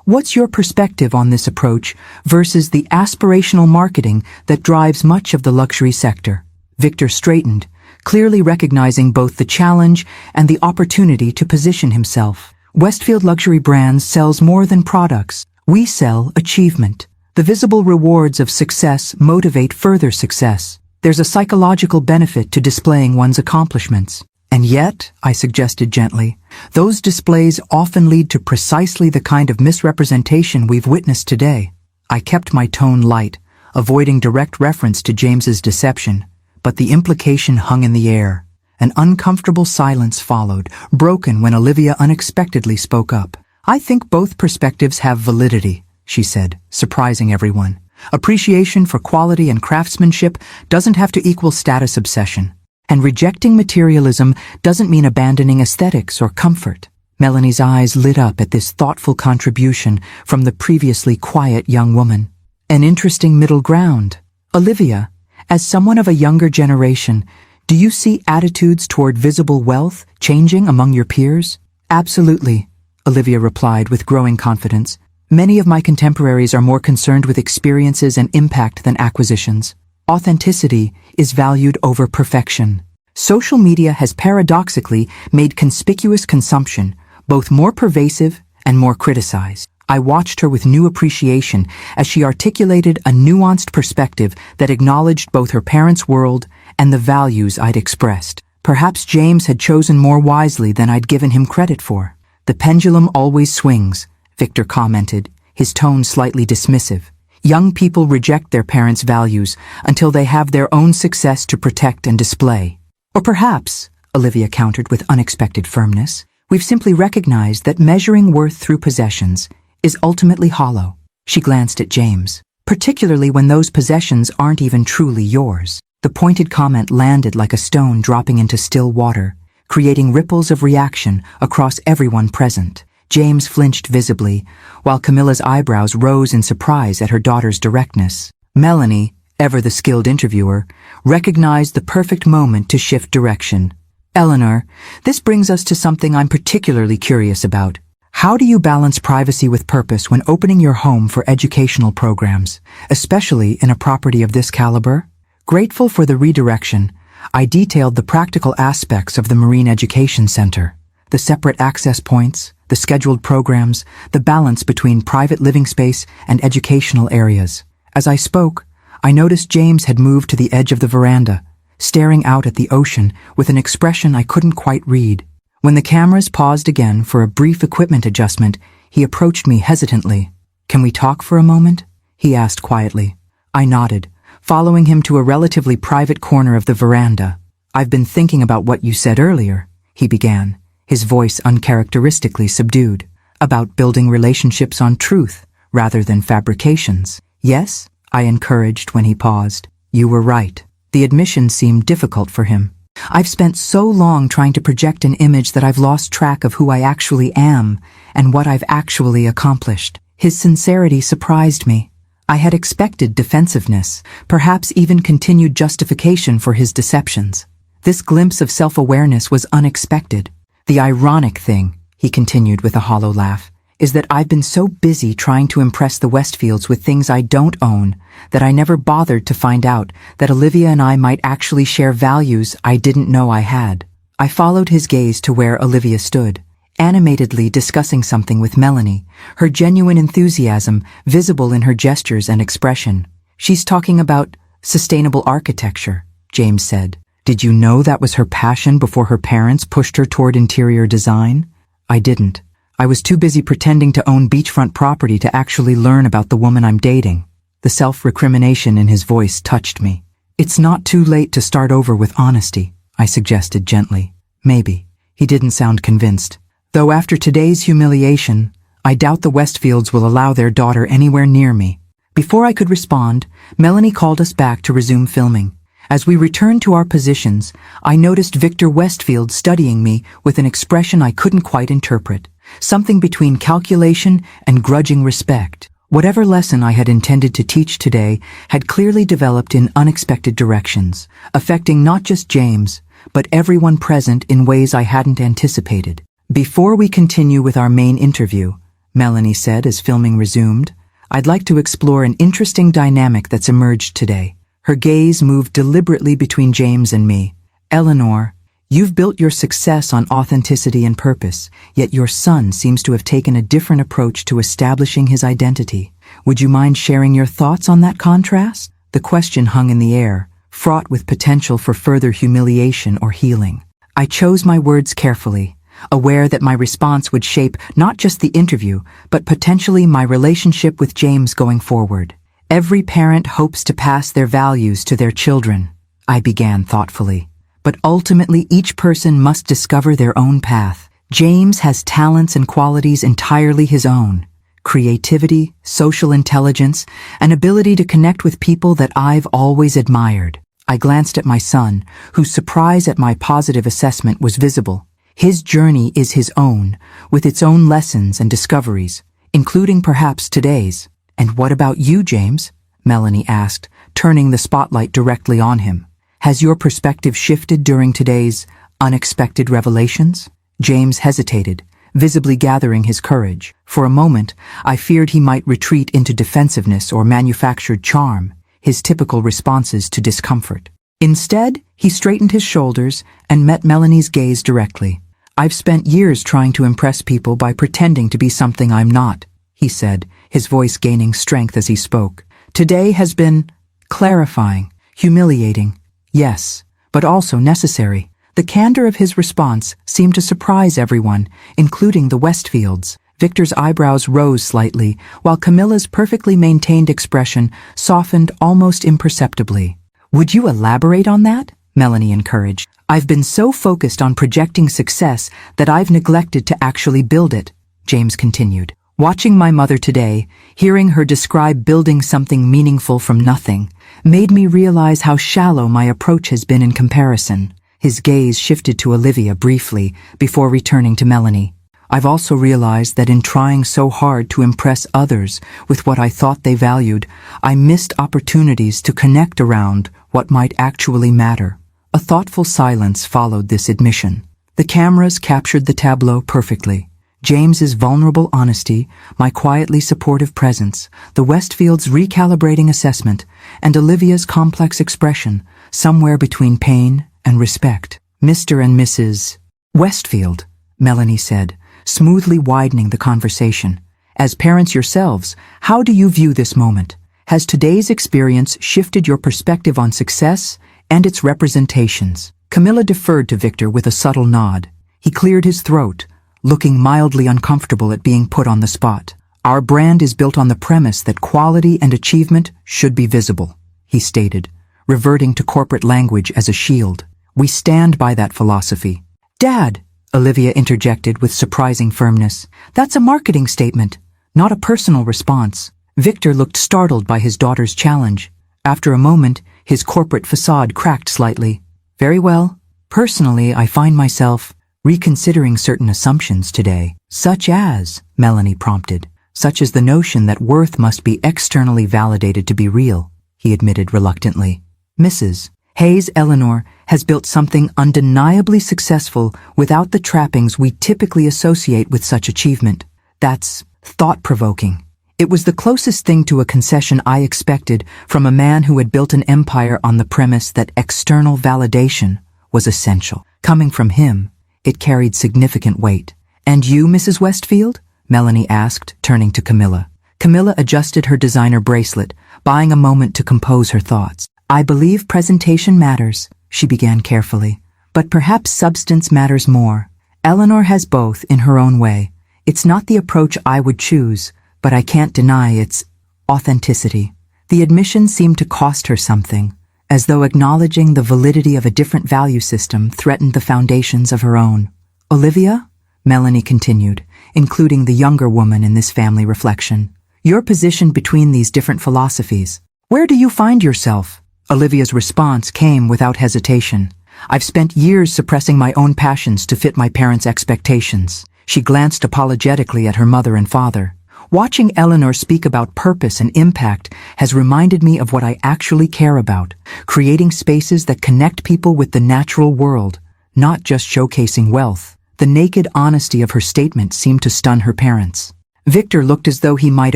what's your perspective on this approach versus the aspirational marketing that drives much of the luxury sector? Victor straightened, clearly recognizing both the challenge and the opportunity to position himself. Westfield Luxury Brands sells more than products. We sell achievement. The visible rewards of success motivate further success. There's a psychological benefit to displaying one's accomplishments. And yet, I suggested gently, those displays often lead to precisely the kind of misrepresentation we've witnessed today. I kept my tone light, avoiding direct reference to James's deception, but the implication hung in the air. An uncomfortable silence followed, broken when Olivia unexpectedly spoke up. I think both perspectives have validity, she said, surprising everyone. Appreciation for quality and craftsmanship doesn't have to equal status obsession. And rejecting materialism doesn't mean abandoning aesthetics or comfort. Melanie's eyes lit up at this thoughtful contribution from the previously quiet young woman. An interesting middle ground. Olivia, as someone of a younger generation, do you see attitudes toward visible wealth changing among your peers? Absolutely, Olivia replied with growing confidence. Many of my contemporaries are more concerned with experiences and impact than acquisitions. Authenticity is valued over perfection. Social media has paradoxically made conspicuous consumption both more pervasive and more criticized. I watched her with new appreciation as she articulated a nuanced perspective that acknowledged both her parents' world and the values I'd expressed. Perhaps James had chosen more wisely than I'd given him credit for. The pendulum always swings, Victor commented, his tone slightly dismissive. Young people reject their parents' values until they have their own success to protect and display. Or perhaps, Olivia countered with unexpected firmness, we've simply recognized that measuring worth through possessions is ultimately hollow. She glanced at James. particularly when those possessions aren't even truly yours. The pointed comment landed like a stone dropping into still water, creating ripples of reaction across everyone present. James flinched visibly, while Camilla's eyebrows rose in surprise at her daughter's directness. Melanie, ever the skilled interviewer, recognized the perfect moment to shift direction. Eleanor, this brings us to something I'm particularly curious about. How do you balance privacy with purpose when opening your home for educational programs, especially in a property of this caliber? Grateful for the redirection, I detailed the practical aspects of the Marine Education Center, the separate access points, the scheduled programs, the balance between private living space and educational areas. As I spoke, I noticed James had moved to the edge of the veranda, staring out at the ocean with an expression I couldn't quite read. When the cameras paused again for a brief equipment adjustment, he approached me hesitantly. "Can we talk for a moment?" he asked quietly. I nodded, following him to a relatively private corner of the veranda. "I've been thinking about what you said earlier," he began, his voice uncharacteristically subdued, "about building relationships on truth rather than fabrications." "Yes?" I encouraged when he paused. "You were right." The admission seemed difficult for him. "I've spent so long trying to project an image that I've lost track of who I actually am and what I've actually accomplished." His sincerity surprised me. I had expected defensiveness, perhaps even continued justification for his deceptions. This glimpse of self-awareness was unexpected. "The ironic thing," he continued with a hollow laugh, "is that I've been so busy trying to impress the Westfields with things I don't own that I never bothered to find out that Olivia and I might actually share values I didn't know I had." I followed his gaze to where Olivia stood, animatedly discussing something with Melanie, her genuine enthusiasm visible in her gestures and expression. "She's talking about sustainable architecture," James said. "Did you know that was her passion before her parents pushed her toward interior design?" I didn't. I was too busy pretending to own beachfront property to actually learn about the woman I'm dating. The self-recrimination in his voice touched me. "It's not too late to start over with honesty," I suggested gently. "Maybe." He didn't sound convinced. "Though after today's humiliation, I doubt the Westfields will allow their daughter anywhere near me." Before I could respond, Melanie called us back to resume filming. As we returned to our positions, I noticed Victor Westfield studying me with an expression I couldn't quite interpret. Something between calculation and grudging respect. Whatever lesson I had intended to teach today had clearly developed in unexpected directions, affecting not just James, but everyone present in ways I hadn't anticipated. "Before we continue with our main interview," Melanie said as filming resumed, "I'd like to explore an interesting dynamic that's emerged today." Her gaze moved deliberately between James and me. "Eleanor, you've built your success on authenticity and purpose, yet your son seems to have taken a different approach to establishing his identity. Would you mind sharing your thoughts on that contrast?" The question hung in the air, fraught with potential for further humiliation or healing. I chose my words carefully, aware that my response would shape not just the interview, but potentially my relationship with James going forward. "Every parent hopes to pass their values to their children," I began thoughtfully. "But ultimately each person must discover their own path. James has talents and qualities entirely his own. Creativity, social intelligence, an ability to connect with people that I've always admired." I glanced at my son, whose surprise at my positive assessment was visible. His journey is his own, with its own lessons and discoveries, including perhaps today's. "And what about you, James?" Melanie asked, turning the spotlight directly on him. "Has your perspective shifted during today's unexpected revelations?" James hesitated, visibly gathering his courage. For a moment, I feared he might retreat into defensiveness or manufactured charm, his typical responses to discomfort. Instead, he straightened his shoulders and met Melanie's gaze directly. "I've spent years trying to impress people by pretending to be something I'm not," he said, his voice gaining strength as he spoke. "Today has been clarifying, humiliating, yes, but also necessary." The candor of his response seemed to surprise everyone, including the Westfields. Victor's eyebrows rose slightly, while Camilla's perfectly maintained expression softened almost imperceptibly. "Would you elaborate on that?" Melanie encouraged. "I've been so focused on projecting success that I've neglected to actually build it," James continued. Watching my mother today, hearing her describe building something meaningful from nothing, made me realize how shallow my approach has been in comparison. His gaze shifted to Olivia briefly before returning to Melanie. I've also realized that in trying so hard to impress others with what I thought they valued, I missed opportunities to connect around what might actually matter. A thoughtful silence followed this admission. The cameras captured the tableau perfectly. James's vulnerable honesty, my quietly supportive presence, the Westfield's recalibrating assessment, and Olivia's complex expression, somewhere between pain and respect. Mr. and Mrs. Westfield, Melanie said, smoothly widening the conversation. As parents yourselves, how do you view this moment? Has today's experience shifted your perspective on success and its representations? Camilla deferred to Victor with a subtle nod. He cleared his throat, looking mildly uncomfortable at being put on the spot. Our brand is built on the premise that quality and achievement should be visible, he stated, reverting to corporate language as a shield. We stand by that philosophy. Dad, Olivia interjected with surprising firmness, that's a marketing statement, not a personal response. Victor looked startled by his daughter's challenge. After a moment, his corporate facade cracked slightly. Very well. Personally, I find myself reconsidering certain assumptions today, such as, Melanie prompted, such as the notion that worth must be externally validated to be real, he admitted reluctantly. Mrs. Hayes Eleanor has built something undeniably successful without the trappings we typically associate with such achievement. That's thought-provoking. It was the closest thing to a concession I expected from a man who had built an empire on the premise that external validation was essential. Coming from him, it carried significant weight. And you, Mrs. Westfield? Melanie asked, turning to Camilla. Camilla adjusted her designer bracelet, buying a moment to compose her thoughts. I believe presentation matters, she began carefully, but perhaps substance matters more. Eleanor has both in her own way. It's not the approach I would choose, but I can't deny its authenticity. The admission seemed to cost her something, as though acknowledging the validity of a different value system threatened the foundations of her own. Olivia? Melanie continued, including the younger woman in this family reflection. You're positioned between these different philosophies. Where do you find yourself? Olivia's response came without hesitation. I've spent years suppressing my own passions to fit my parents' expectations. She glanced apologetically at her mother and father. Watching Eleanor speak about purpose and impact has reminded me of what I actually care about, creating spaces that connect people with the natural world, not just showcasing wealth. The naked honesty of her statement seemed to stun her parents. Victor looked as though he might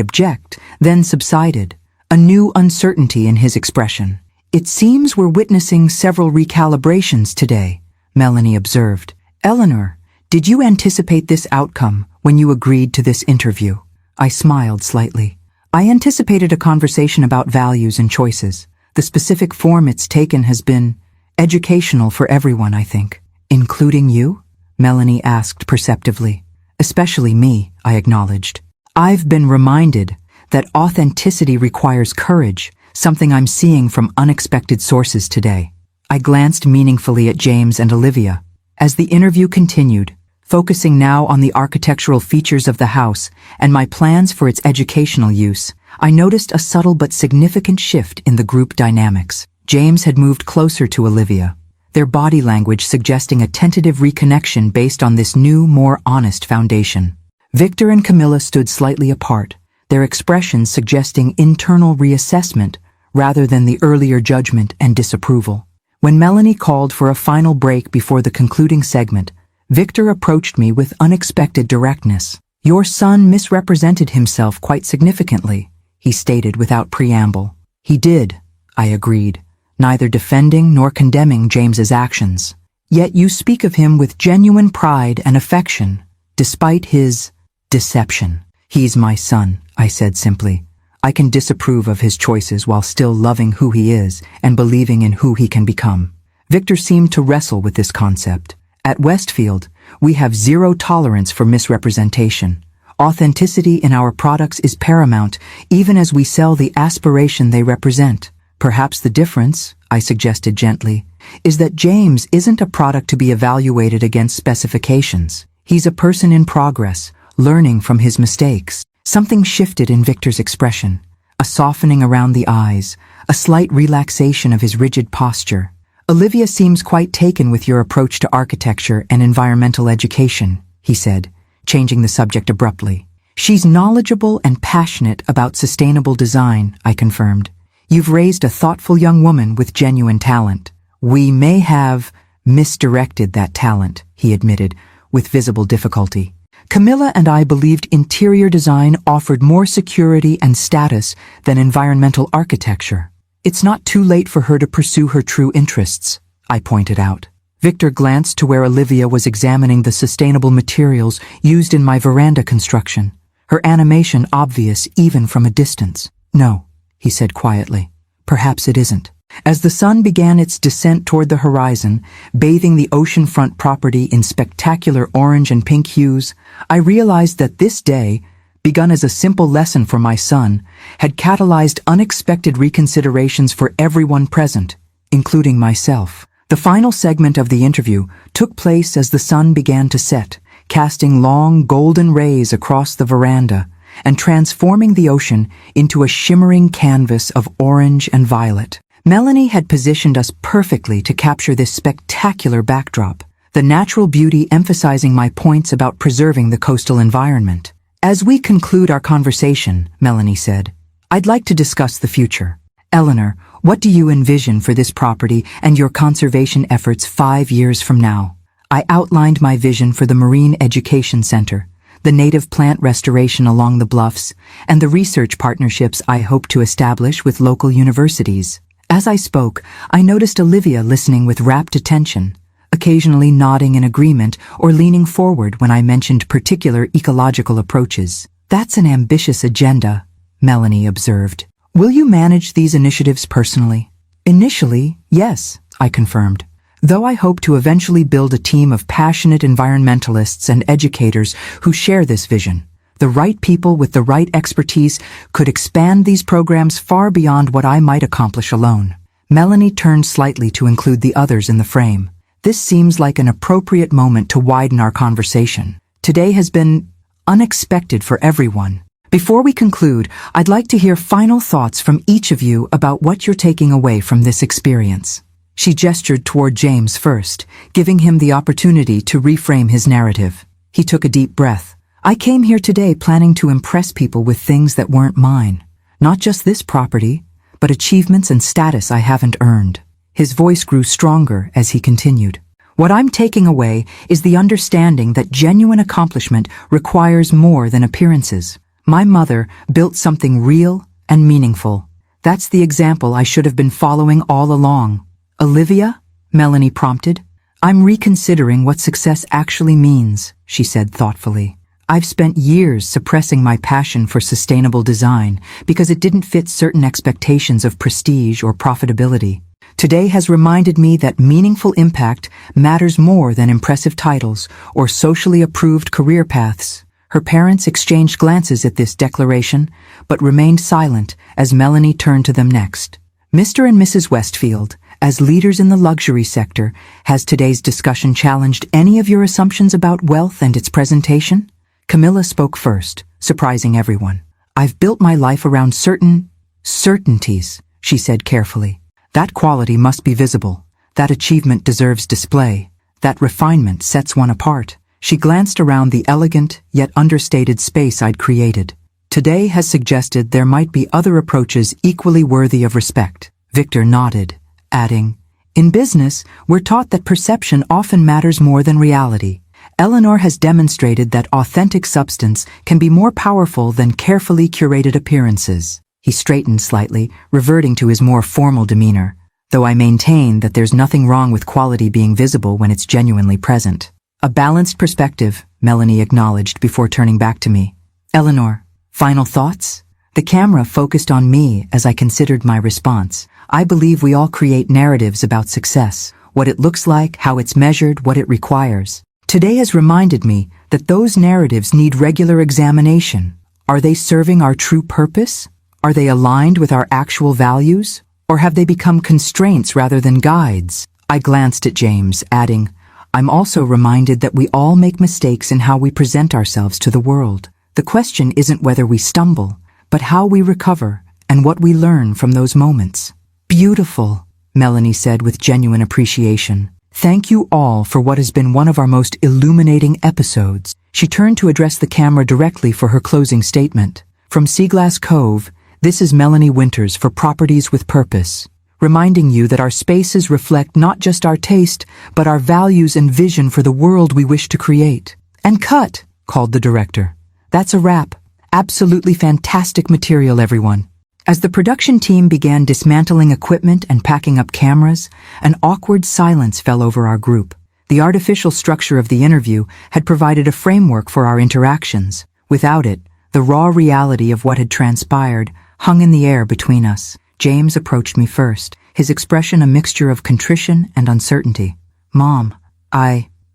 object, then subsided, a new uncertainty in his expression. It seems we're witnessing several recalibrations today, Melanie observed. Eleanor, did you anticipate this outcome when you agreed to this interview? I smiled slightly. I anticipated a conversation about values and choices. The specific form it's taken has been educational for everyone, I think. Including you? Melanie asked perceptively. Especially me, I acknowledged. I've been reminded that authenticity requires courage, something I'm seeing from unexpected sources today. I glanced meaningfully at James and Olivia. As the interview continued, focusing now on the architectural features of the house and my plans for its educational use, I noticed a subtle but significant shift in the group dynamics. James had moved closer to Olivia, their body language suggesting a tentative reconnection based on this new, more honest foundation. Victor and Camilla stood slightly apart, their expressions suggesting internal reassessment rather than the earlier judgment and disapproval. When Melanie called for a final break before the concluding segment, Victor approached me with unexpected directness. Your son misrepresented himself quite significantly, he stated without preamble. He did, I agreed, neither defending nor condemning James's actions. Yet you speak of him with genuine pride and affection, despite his deception. He's my son, I said simply. I can disapprove of his choices while still loving who he is and believing in who he can become. Victor seemed to wrestle with this concept. At Westfield, we have zero tolerance for misrepresentation. Authenticity in our products is paramount, even as we sell the aspiration they represent. Perhaps the difference, I suggested gently, is that James isn't a product to be evaluated against specifications. He's a person in progress, learning from his mistakes. Something shifted in Victor's expression, a softening around the eyes, a slight relaxation of his rigid posture. "Olivia seems quite taken with your approach to architecture and environmental education," he said, changing the subject abruptly. "She's knowledgeable and passionate about sustainable design," I confirmed. "You've raised a thoughtful young woman with genuine talent." "We may have misdirected that talent," he admitted, with visible difficulty. "Camilla and I believed interior design offered more security and status than environmental architecture. It's not too late for her to pursue her true interests," I pointed out. Victor glanced to where Olivia was examining the sustainable materials used in my veranda construction, her animation obvious even from a distance. "No," he said quietly. "Perhaps it isn't." As the sun began its descent toward the horizon, bathing the oceanfront property in spectacular orange and pink hues, I realized that this day, begun as a simple lesson for my son, had catalyzed unexpected reconsiderations for everyone present, including myself. The final segment of the interview took place as the sun began to set, casting long golden rays across the veranda and transforming the ocean into a shimmering canvas of orange and violet. Melanie had positioned us perfectly to capture this spectacular backdrop, the natural beauty emphasizing my points about preserving the coastal environment. "As we conclude our conversation," Melanie said, "I'd like to discuss the future. Eleanor, what do you envision for this property and your conservation efforts 5 years from now?" I outlined my vision for the Marine Education Center, the native plant restoration along the bluffs, and the research partnerships I hope to establish with local universities. As I spoke, I noticed Olivia listening with rapt attention, occasionally nodding in agreement or leaning forward when I mentioned particular ecological approaches. "That's an ambitious agenda," Melanie observed. "Will you manage these initiatives personally?" "Initially, yes," I confirmed, though I hope to eventually build a team of passionate environmentalists and educators who share this vision. The right people with the right expertise could expand these programs far beyond what I might accomplish alone. Melanie turned slightly to include the others in the frame. "This seems like an appropriate moment to widen our conversation. Today has been unexpected for everyone. Before we conclude, I'd like to hear final thoughts from each of you about what you're taking away from this experience." She gestured toward James first, giving him the opportunity to reframe his narrative. He took a deep breath. "I came here today planning to impress people with things that weren't mine. Not just this property, but achievements and status I haven't earned." His voice grew stronger as he continued. "What I'm taking away is the understanding that genuine accomplishment requires more than appearances. My mother built something real and meaningful. That's the example I should have been following all along." "Olivia?" Melanie prompted. "I'm reconsidering what success actually means," she said thoughtfully. "I've spent years suppressing my passion for sustainable design because it didn't fit certain expectations of prestige or profitability. Today has reminded me that meaningful impact matters more than impressive titles or socially approved career paths." Her parents exchanged glances at this declaration, but remained silent as Melanie turned to them next. "Mr. and Mrs. Westfield, as leaders in the luxury sector, has today's discussion challenged any of your assumptions about wealth and its presentation?" Camilla spoke first, surprising everyone. "I've built my life around certain certainties," she said carefully. "That quality must be visible. That achievement deserves display. That refinement sets one apart." She glanced around the elegant yet understated space I'd created. "Today has suggested there might be other approaches equally worthy of respect." Victor nodded, adding, "In business, we're taught that perception often matters more than reality. Eleanor has demonstrated that authentic substance can be more powerful than carefully curated appearances." He straightened slightly, reverting to his more formal demeanor, "though I maintain that there's nothing wrong with quality being visible when it's genuinely present." "A balanced perspective," Melanie acknowledged before turning back to me. "Eleanor, final thoughts?" The camera focused on me as I considered my response. "I believe we all create narratives about success, what it looks like, how it's measured, what it requires. Today has reminded me that those narratives need regular examination. Are they serving our true purpose? Are they aligned with our actual values? Or have they become constraints rather than guides?" I glanced at James, adding, "I'm also reminded that we all make mistakes in how we present ourselves to the world. The question isn't whether we stumble, but how we recover and what we learn from those moments. Beautiful, Melanie said with genuine appreciation. Thank you all for what has been one of our most illuminating episodes. She turned to address the camera directly for her closing statement. From Seaglass Cove, this is Melanie Winters for Properties with Purpose, reminding you that our spaces reflect not just our taste, but our values and vision for the world we wish to create. And cut, called the director. That's a wrap. Absolutely fantastic material, everyone. As the production team began dismantling equipment and packing up cameras, an awkward silence fell over our group. The artificial structure of the interview had provided a framework for our interactions. Without it, the raw reality of what had transpired hung in the air between us. James approached me first, his expression a mixture of contrition and uncertainty. "Mom,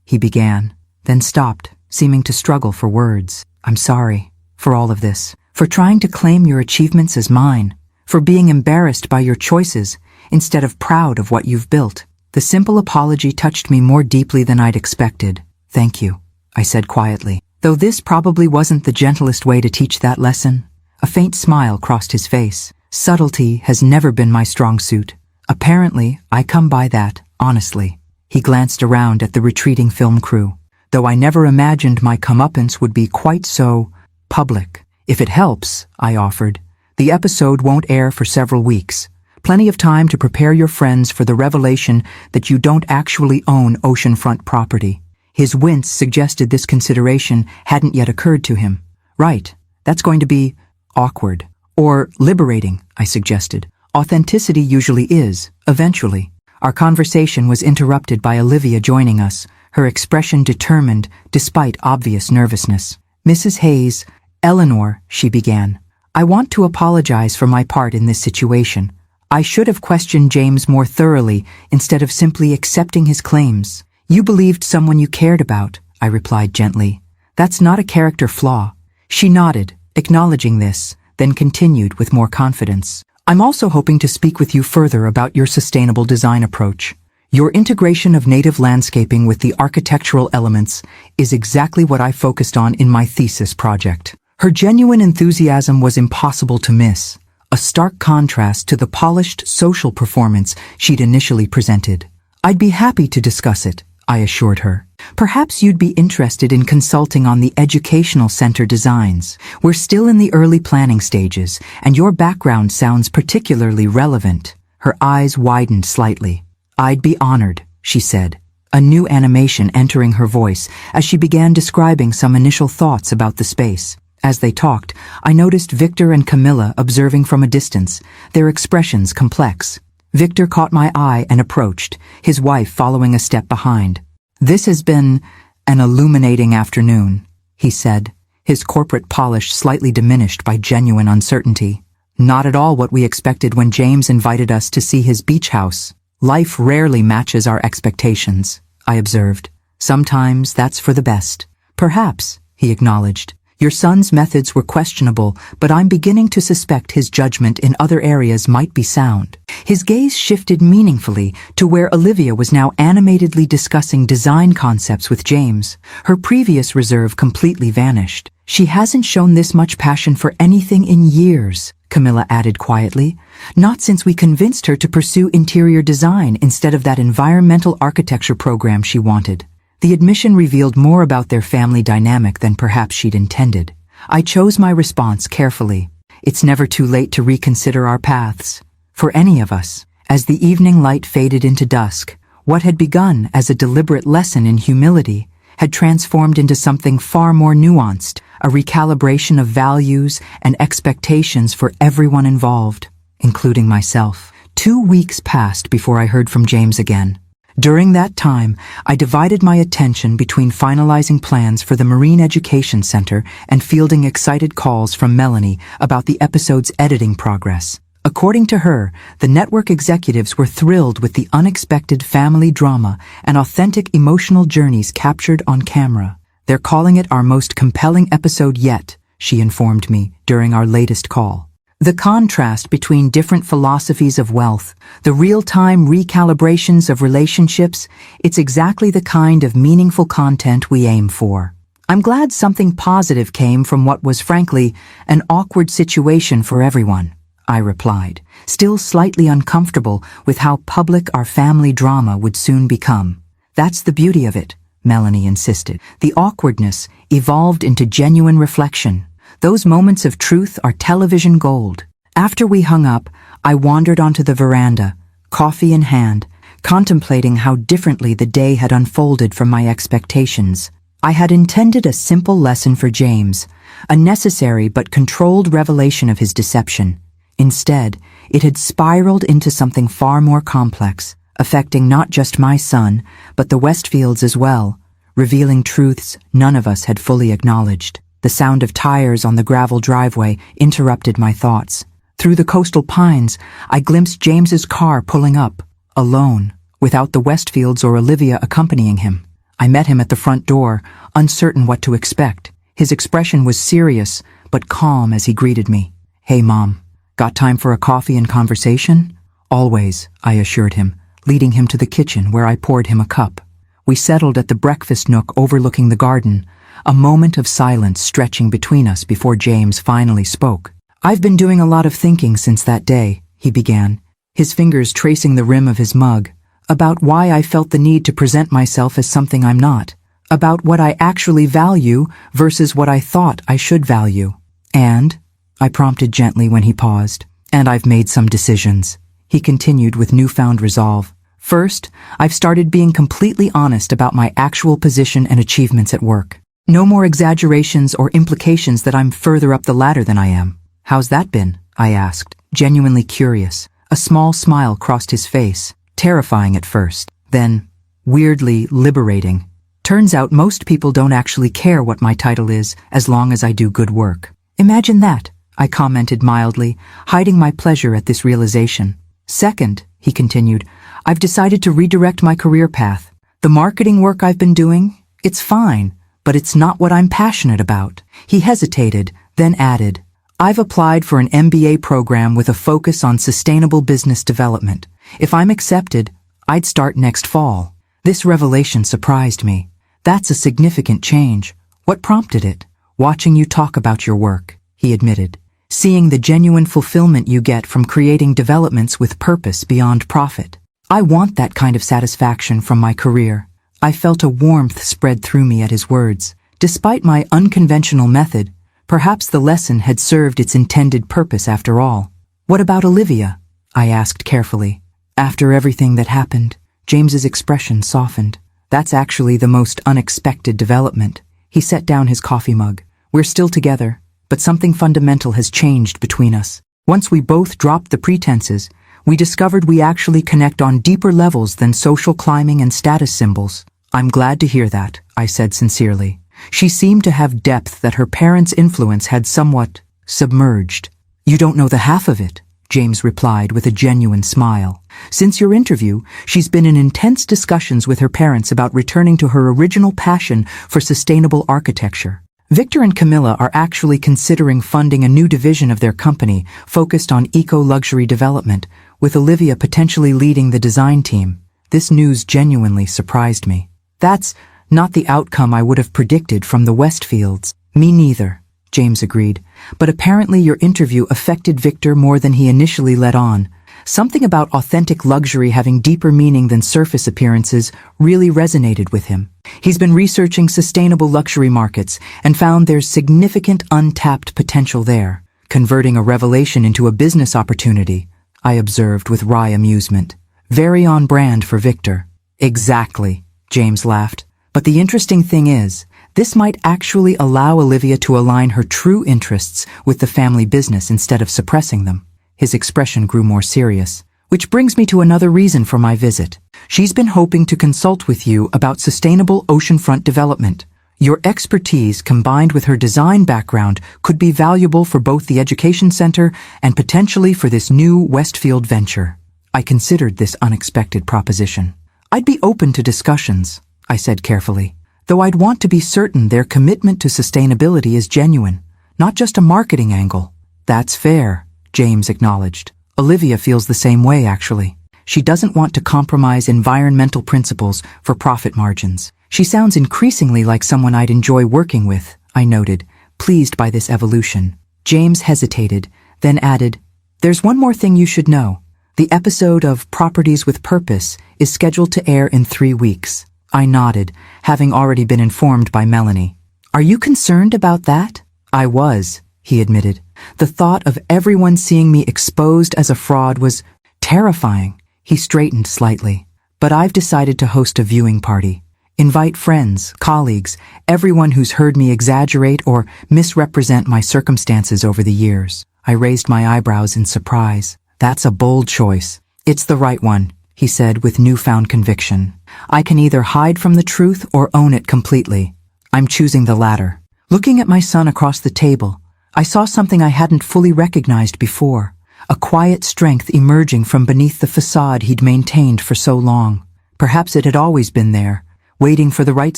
he began, then stopped, seeming to struggle for words. "I'm sorry for all of this, for trying to claim your achievements as mine, for being embarrassed by your choices instead of proud of what you've built." The simple apology touched me more deeply than I'd expected. "Thank you," I said quietly. Though this probably wasn't the gentlest way to teach that lesson, a faint smile crossed his face. Subtlety has never been my strong suit. Apparently, I come by that, honestly. He glanced around at the retreating film crew. Though I never imagined my comeuppance would be quite so public. "If it helps," I offered, "the episode won't air for several weeks. Plenty of time to prepare your friends for the revelation that you don't actually own oceanfront property." His wince suggested this consideration hadn't yet occurred to him. "Right, that's going to be awkward. Or liberating," I suggested. "Authenticity usually is, eventually." Our conversation was interrupted by Olivia joining us, her expression determined despite obvious nervousness. "Mrs. Hayes, Eleanor," she began, "I want to apologize for my part in this situation. I should have questioned James more thoroughly instead of simply accepting his claims." "You believed someone you cared about," I replied gently. "That's not a character flaw." She nodded, acknowledging this, then continued with more confidence. "I'm also hoping to speak with you further about your sustainable design approach. Your integration of native landscaping with the architectural elements is exactly what I focused on in my thesis project." Her genuine enthusiasm was impossible to miss, a stark contrast to the polished social performance she'd initially presented. "I'd be happy to discuss it," I assured her. "Perhaps you'd be interested in consulting on the educational center designs. We're still in the early planning stages, and your background sounds particularly relevant." Her eyes widened slightly. "I'd be honored," she said, a new animation entering her voice as she began describing some initial thoughts about the space. As they talked, I noticed Victor and Camilla observing from a distance, their expressions complex. Victor caught my eye and approached, his wife following a step behind. "This has been an illuminating afternoon," he said, his corporate polish slightly diminished by genuine uncertainty. "Not at all what we expected when James invited us to see his beach house. Life rarely matches our expectations," I observed. "Sometimes that's for the best." "Perhaps," he acknowledged. "Your son's methods were questionable, but I'm beginning to suspect his judgment in other areas might be sound." His gaze shifted meaningfully to where Olivia was now animatedly discussing design concepts with James. Her previous reserve completely vanished. "She hasn't shown this much passion for anything in years," Camilla added quietly. "Not since we convinced her to pursue interior design instead of that environmental architecture program she wanted." The admission revealed more about their family dynamic than perhaps she'd intended. I chose my response carefully. It's never too late to reconsider our paths. For any of us. As the evening light faded into dusk, what had begun as a deliberate lesson in humility had transformed into something far more nuanced, a recalibration of values and expectations for everyone involved, including myself. 2 weeks passed before I heard from James again. During that time, I divided my attention between finalizing plans for the Marine Education Center and fielding excited calls from Melanie about the episode's editing progress. According to her, the network executives were thrilled with the unexpected family drama and authentic emotional journeys captured on camera. "They're calling it our most compelling episode yet," she informed me during our latest call. The contrast between different philosophies of wealth, the real-time recalibrations of relationships, it's exactly the kind of meaningful content we aim for. I'm glad something positive came from what was frankly an awkward situation for everyone, I replied, still slightly uncomfortable with how public our family drama would soon become. That's the beauty of it, Melanie insisted. The awkwardness evolved into genuine reflection. Those moments of truth are television gold. After we hung up, I wandered onto the veranda, coffee in hand, contemplating how differently the day had unfolded from my expectations. I had intended a simple lesson for James, a necessary but controlled revelation of his deception. Instead, it had spiraled into something far more complex, affecting not just my son, but the Westfields as well, revealing truths none of us had fully acknowledged. The sound of tires on the gravel driveway interrupted my thoughts. Through the coastal pines, I glimpsed James's car pulling up, alone, without the Westfields or Olivia accompanying him. I met him at the front door, uncertain what to expect. His expression was serious, but calm as he greeted me. "Hey, Mom. Got time for a coffee and conversation?" "Always," I assured him, leading him to the kitchen where I poured him a cup. We settled at the breakfast nook overlooking the garden, a moment of silence stretching between us before James finally spoke. "I've been doing a lot of thinking since that day," he began, his fingers tracing the rim of his mug, "about why I felt the need to present myself as something I'm not, about what I actually value versus what I thought I should value. And," I prompted gently when he paused, "and I've made some decisions," he continued with newfound resolve. "First, I've started being completely honest about my actual position and achievements at work. No more exaggerations or implications that I'm further up the ladder than I am." "How's that been?" I asked, genuinely curious. A small smile crossed his face, terrifying at first, then weirdly liberating. "Turns out most people don't actually care what my title is as long as I do good work." "Imagine that," I commented mildly, hiding my pleasure at this realization. "Second," he continued, "I've decided to redirect my career path. The marketing work I've been doing, it's fine, but it's not what I'm passionate about." He hesitated, then added, "I've applied for an MBA program with a focus on sustainable business development. If I'm accepted, I'd start next fall." This revelation surprised me. "That's a significant change. What prompted it?" "Watching you talk about your work," he admitted. "Seeing the genuine fulfillment you get from creating developments with purpose beyond profit. I want that kind of satisfaction from my career." I felt a warmth spread through me at his words. Despite my unconventional method, perhaps the lesson had served its intended purpose after all. "What about Olivia?" I asked carefully. After everything that happened, James's expression softened. "That's actually the most unexpected development." He set down his coffee mug. "We're still together, but something fundamental has changed between us. Once we both dropped the pretenses, we discovered we actually connect on deeper levels than social climbing and status symbols." "I'm glad to hear that," I said sincerely. She seemed to have depth that her parents' influence had somewhat submerged. "You don't know the half of it," James replied with a genuine smile. "Since your interview, she's been in intense discussions with her parents about returning to her original passion for sustainable architecture. Victor and Camilla are actually considering funding a new division of their company focused on eco-luxury development, with Olivia potentially leading the design team." This news genuinely surprised me. "That's not the outcome I would have predicted from the Westfields." "Me neither," James agreed. "But apparently your interview affected Victor more than he initially let on. Something about authentic luxury having deeper meaning than surface appearances really resonated with him. He's been researching sustainable luxury markets and found there's significant untapped potential there, converting a revelation into a business opportunity," I observed with wry amusement. "Very on brand for Victor." "Exactly," James laughed. "But the interesting thing is, this might actually allow Olivia to align her true interests with the family business instead of suppressing them." His expression grew more serious. "Which brings me to another reason for my visit. She's been hoping to consult with you about sustainable oceanfront development. Your expertise combined with her design background could be valuable for both the education center and potentially for this new Westfield venture." I considered this unexpected proposition. "I'd be open to discussions," I said carefully, "though I'd want to be certain their commitment to sustainability is genuine, not just a marketing angle." "That's fair," James acknowledged. "Olivia feels the same way, actually. She doesn't want to compromise environmental principles for profit margins. She sounds increasingly like someone I'd enjoy working with, I noted, pleased by this evolution. James hesitated, then added, "There's one more thing you should know. The episode of Properties with Purpose is scheduled to air in 3 weeks." I nodded, having already been informed by Melanie. "Are you concerned about that?" "I was," he admitted. "The thought of everyone seeing me exposed as a fraud was terrifying." He straightened slightly. "But I've decided to host a viewing party. Invite friends, colleagues, everyone who's heard me exaggerate or misrepresent my circumstances over the years." I raised my eyebrows in surprise. "That's a bold choice." "It's the right one," he said with newfound conviction. "I can either hide from the truth or own it completely. I'm choosing the latter." Looking at my son across the table, I saw something I hadn't fully recognized before, a quiet strength emerging from beneath the facade he'd maintained for so long. Perhaps it had always been there, waiting for the right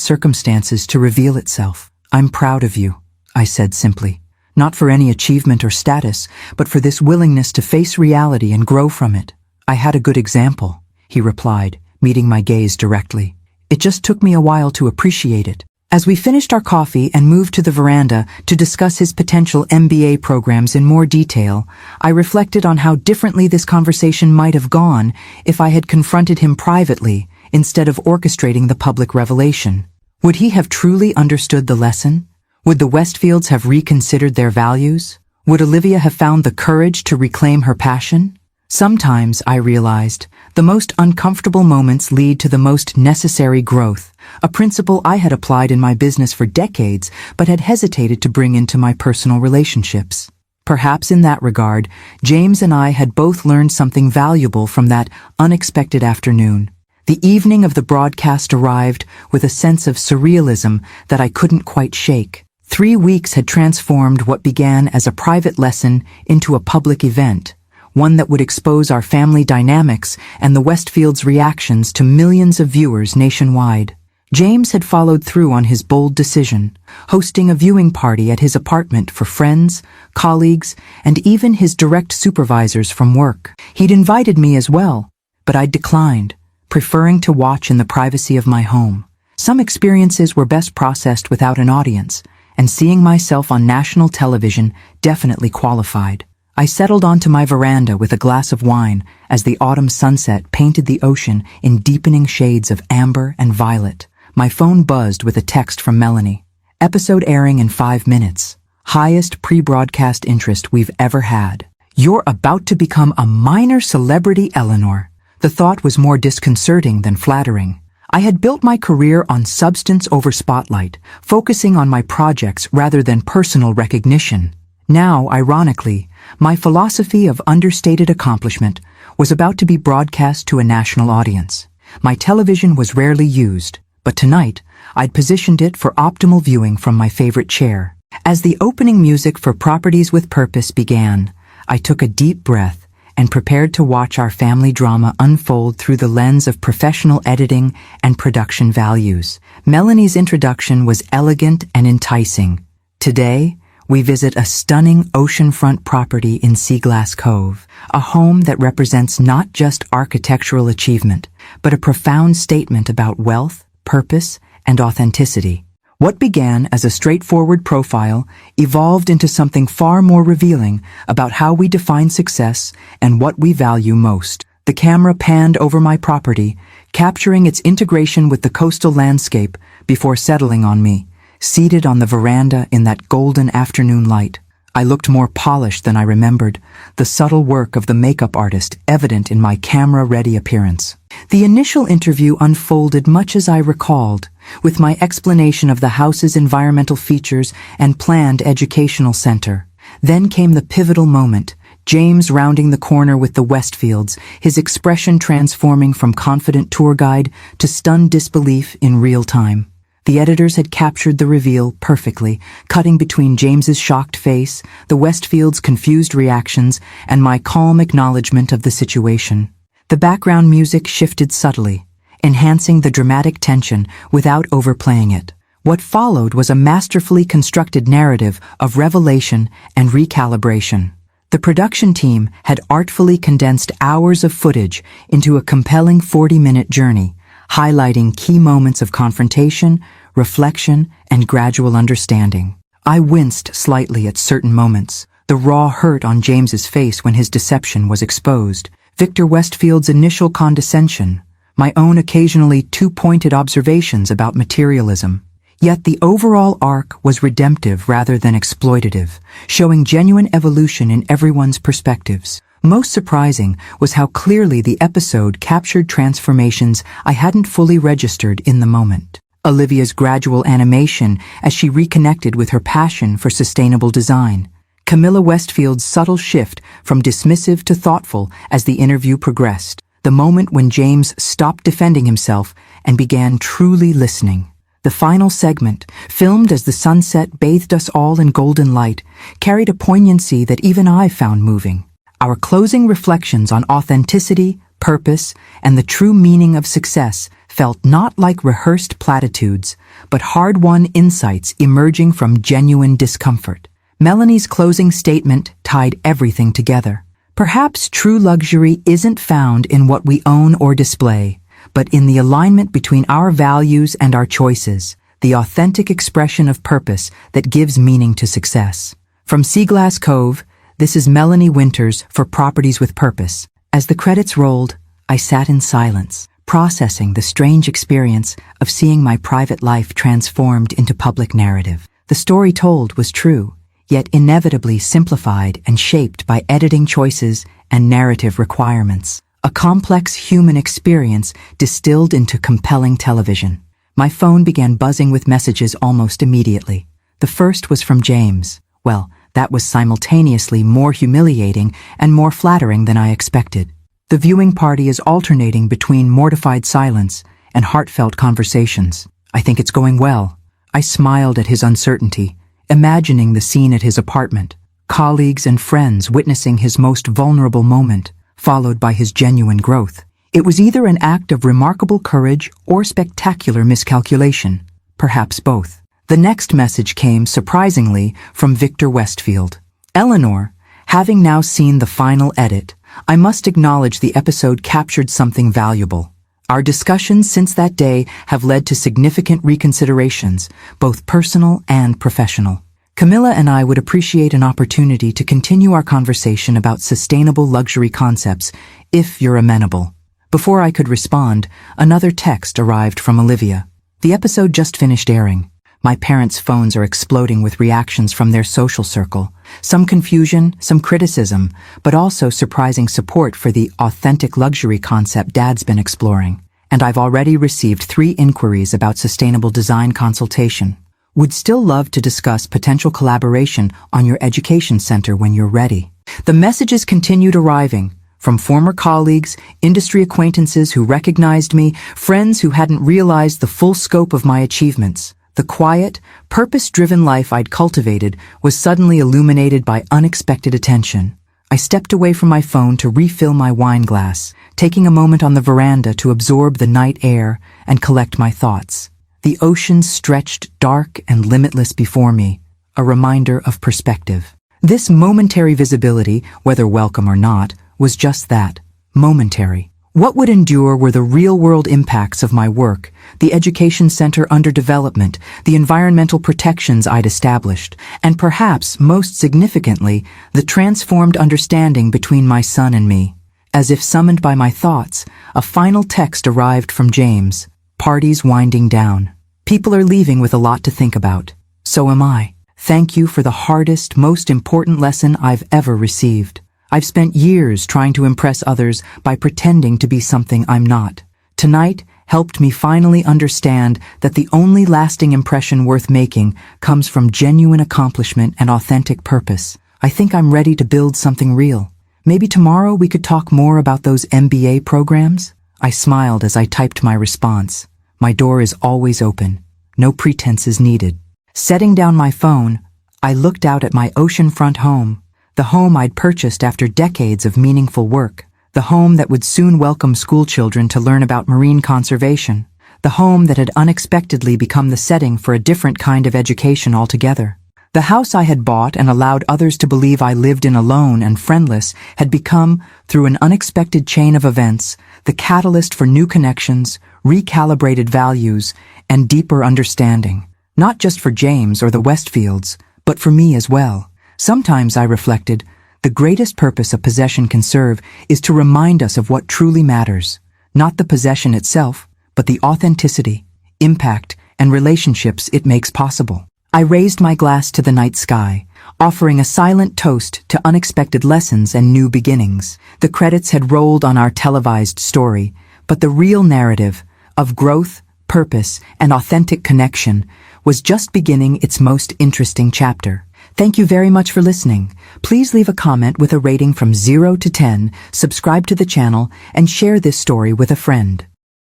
circumstances to reveal itself. "I'm proud of you," I said simply. "Not for any achievement or status, but for this willingness to face reality and grow from it." "I had a good example," he replied, meeting my gaze directly. "It just took me a while to appreciate it." As we finished our coffee and moved to the veranda to discuss his potential MBA programs in more detail, I reflected on how differently this conversation might have gone if I had confronted him privately instead of orchestrating the public revelation. Would he have truly understood the lesson? Would the Westfields have reconsidered their values? Would Olivia have found the courage to reclaim her passion? Sometimes, I realized, the most uncomfortable moments lead to the most necessary growth, a principle I had applied in my business for decades but had hesitated to bring into my personal relationships. Perhaps in that regard, James and I had both learned something valuable from that unexpected afternoon. The evening of the broadcast arrived with a sense of surrealism that I couldn't quite shake. 3 weeks had transformed what began as a private lesson into a public event, one that would expose our family dynamics and the Westfields' reactions to millions of viewers nationwide. James had followed through on his bold decision, hosting a viewing party at his apartment for friends, colleagues, and even his direct supervisors from work. He'd invited me as well, but I'd declined, preferring to watch in the privacy of my home. Some experiences were best processed without an audience, and seeing myself on national television definitely qualified. I settled onto my veranda with a glass of wine as the autumn sunset painted the ocean in deepening shades of amber and violet. My phone buzzed with a text from Melanie. "Episode airing in 5 minutes. Highest pre-broadcast interest we've ever had. You're about to become a minor celebrity, Eleanor." The thought was more disconcerting than flattering. I had built my career on substance over spotlight, focusing on my projects rather than personal recognition. Now, ironically, my philosophy of understated accomplishment was about to be broadcast to a national audience. My television was rarely used, but tonight I'd positioned it for optimal viewing from my favorite chair. As the opening music for Properties with Purpose began, I took a deep breath and prepared to watch our family drama unfold through the lens of professional editing and production values. Melanie's introduction was elegant and enticing. Today, we visit a stunning oceanfront property in Seaglass Cove, a home that represents not just architectural achievement, but a profound statement about wealth, purpose, and authenticity. What began as a straightforward profile evolved into something far more revealing about how we define success and what we value most. The camera panned over my property, capturing its integration with the coastal landscape before settling on me, seated on the veranda in that golden afternoon light. I looked more polished than I remembered, the subtle work of the makeup artist evident in my camera-ready appearance. The initial interview unfolded much as I recalled, with my explanation of the house's environmental features and planned educational center. Then came the pivotal moment, James rounding the corner with the Westfields, his expression transforming from confident tour guide to stunned disbelief in real time. The editors had captured the reveal perfectly, cutting between James's shocked face, the Westfields' confused reactions, and my calm acknowledgement of the situation. The background music shifted subtly, enhancing the dramatic tension without overplaying it. What followed was a masterfully constructed narrative of revelation and recalibration. The production team had artfully condensed hours of footage into a compelling 40-minute journey, highlighting key moments of confrontation, reflection, and gradual understanding. I winced slightly at certain moments, the raw hurt on James's face when his deception was exposed, Victor Westfield's initial condescension, my own occasionally too-pointed observations about materialism. Yet the overall arc was redemptive rather than exploitative, showing genuine evolution in everyone's perspectives. Most surprising was how clearly the episode captured transformations I hadn't fully registered in the moment. Olivia's gradual animation as she reconnected with her passion for sustainable design. Camilla Westfield's subtle shift from dismissive to thoughtful as the interview progressed. The moment when James stopped defending himself and began truly listening. The final segment, filmed as the sunset bathed us all in golden light, carried a poignancy that even I found moving. Our closing reflections on authenticity, purpose, and the true meaning of success felt not like rehearsed platitudes, but hard-won insights emerging from genuine discomfort. Melanie's closing statement tied everything together. Perhaps true luxury isn't found in what we own or display, but in the alignment between our values and our choices, the authentic expression of purpose that gives meaning to success. From Seaglass Cove, this is Melanie Winters for Properties with Purpose. As the credits rolled, I sat in silence, processing the strange experience of seeing my private life transformed into public narrative. The story told was true, yet inevitably simplified and shaped by editing choices and narrative requirements. A complex human experience distilled into compelling television. My phone began buzzing with messages almost immediately. The first was from James. Well, that was simultaneously more humiliating and more flattering than I expected. The viewing party is alternating between mortified silence and heartfelt conversations. I think it's going well. I smiled at his uncertainty, imagining the scene at his apartment, colleagues and friends witnessing his most vulnerable moment, followed by his genuine growth. It was either an act of remarkable courage or spectacular miscalculation, perhaps both. The next message came, surprisingly, from Victor Westfield. Eleanor, having now seen the final edit, I must acknowledge the episode captured something valuable. Our discussions since that day have led to significant reconsiderations, both personal and professional. Camilla and I would appreciate an opportunity to continue our conversation about sustainable luxury concepts, if you're amenable. Before I could respond, another text arrived from Olivia. The episode just finished airing. My parents' phones are exploding with reactions from their social circle. Some confusion, some criticism, but also surprising support for the authentic luxury concept Dad's been exploring. And I've already received 3 inquiries about sustainable design consultation. Would still love to discuss potential collaboration on your education center when you're ready. The messages continued arriving, from former colleagues, industry acquaintances who recognized me, friends who hadn't realized the full scope of my achievements. The quiet, purpose-driven life I'd cultivated was suddenly illuminated by unexpected attention. I stepped away from my phone to refill my wine glass, taking a moment on the veranda to absorb the night air and collect my thoughts. The ocean stretched dark and limitless before me, a reminder of perspective. This momentary visibility, whether welcome or not, was just that, momentary. What would endure were the real-world impacts of my work, the education center under development, the environmental protections I'd established, and perhaps, most significantly, the transformed understanding between my son and me. As if summoned by my thoughts, a final text arrived from James. Party's winding down. People are leaving with a lot to think about. So am I. Thank you for the hardest, most important lesson I've ever received. I've spent years trying to impress others by pretending to be something I'm not. Tonight helped me finally understand that the only lasting impression worth making comes from genuine accomplishment and authentic purpose. I think I'm ready to build something real. Maybe tomorrow we could talk more about those MBA programs? I smiled as I typed my response. My door is always open. No pretenses needed. Setting down my phone, I looked out at my oceanfront home. The home I'd purchased after decades of meaningful work. The home that would soon welcome schoolchildren to learn about marine conservation. The home that had unexpectedly become the setting for a different kind of education altogether. The house I had bought and allowed others to believe I lived in alone and friendless had become, through an unexpected chain of events, the catalyst for new connections, recalibrated values, and deeper understanding. Not just for James or the Westfields, but for me as well. Sometimes I reflected, the greatest purpose a possession can serve is to remind us of what truly matters. Not the possession itself, but the authenticity, impact, and relationships it makes possible. I raised my glass to the night sky, offering a silent toast to unexpected lessons and new beginnings. The credits had rolled on our televised story, but the real narrative of growth, purpose, and authentic connection was just beginning its most interesting chapter. Thank you very much for listening. Please leave a comment with a rating from 0 to 10, subscribe to the channel, and share this story with a friend.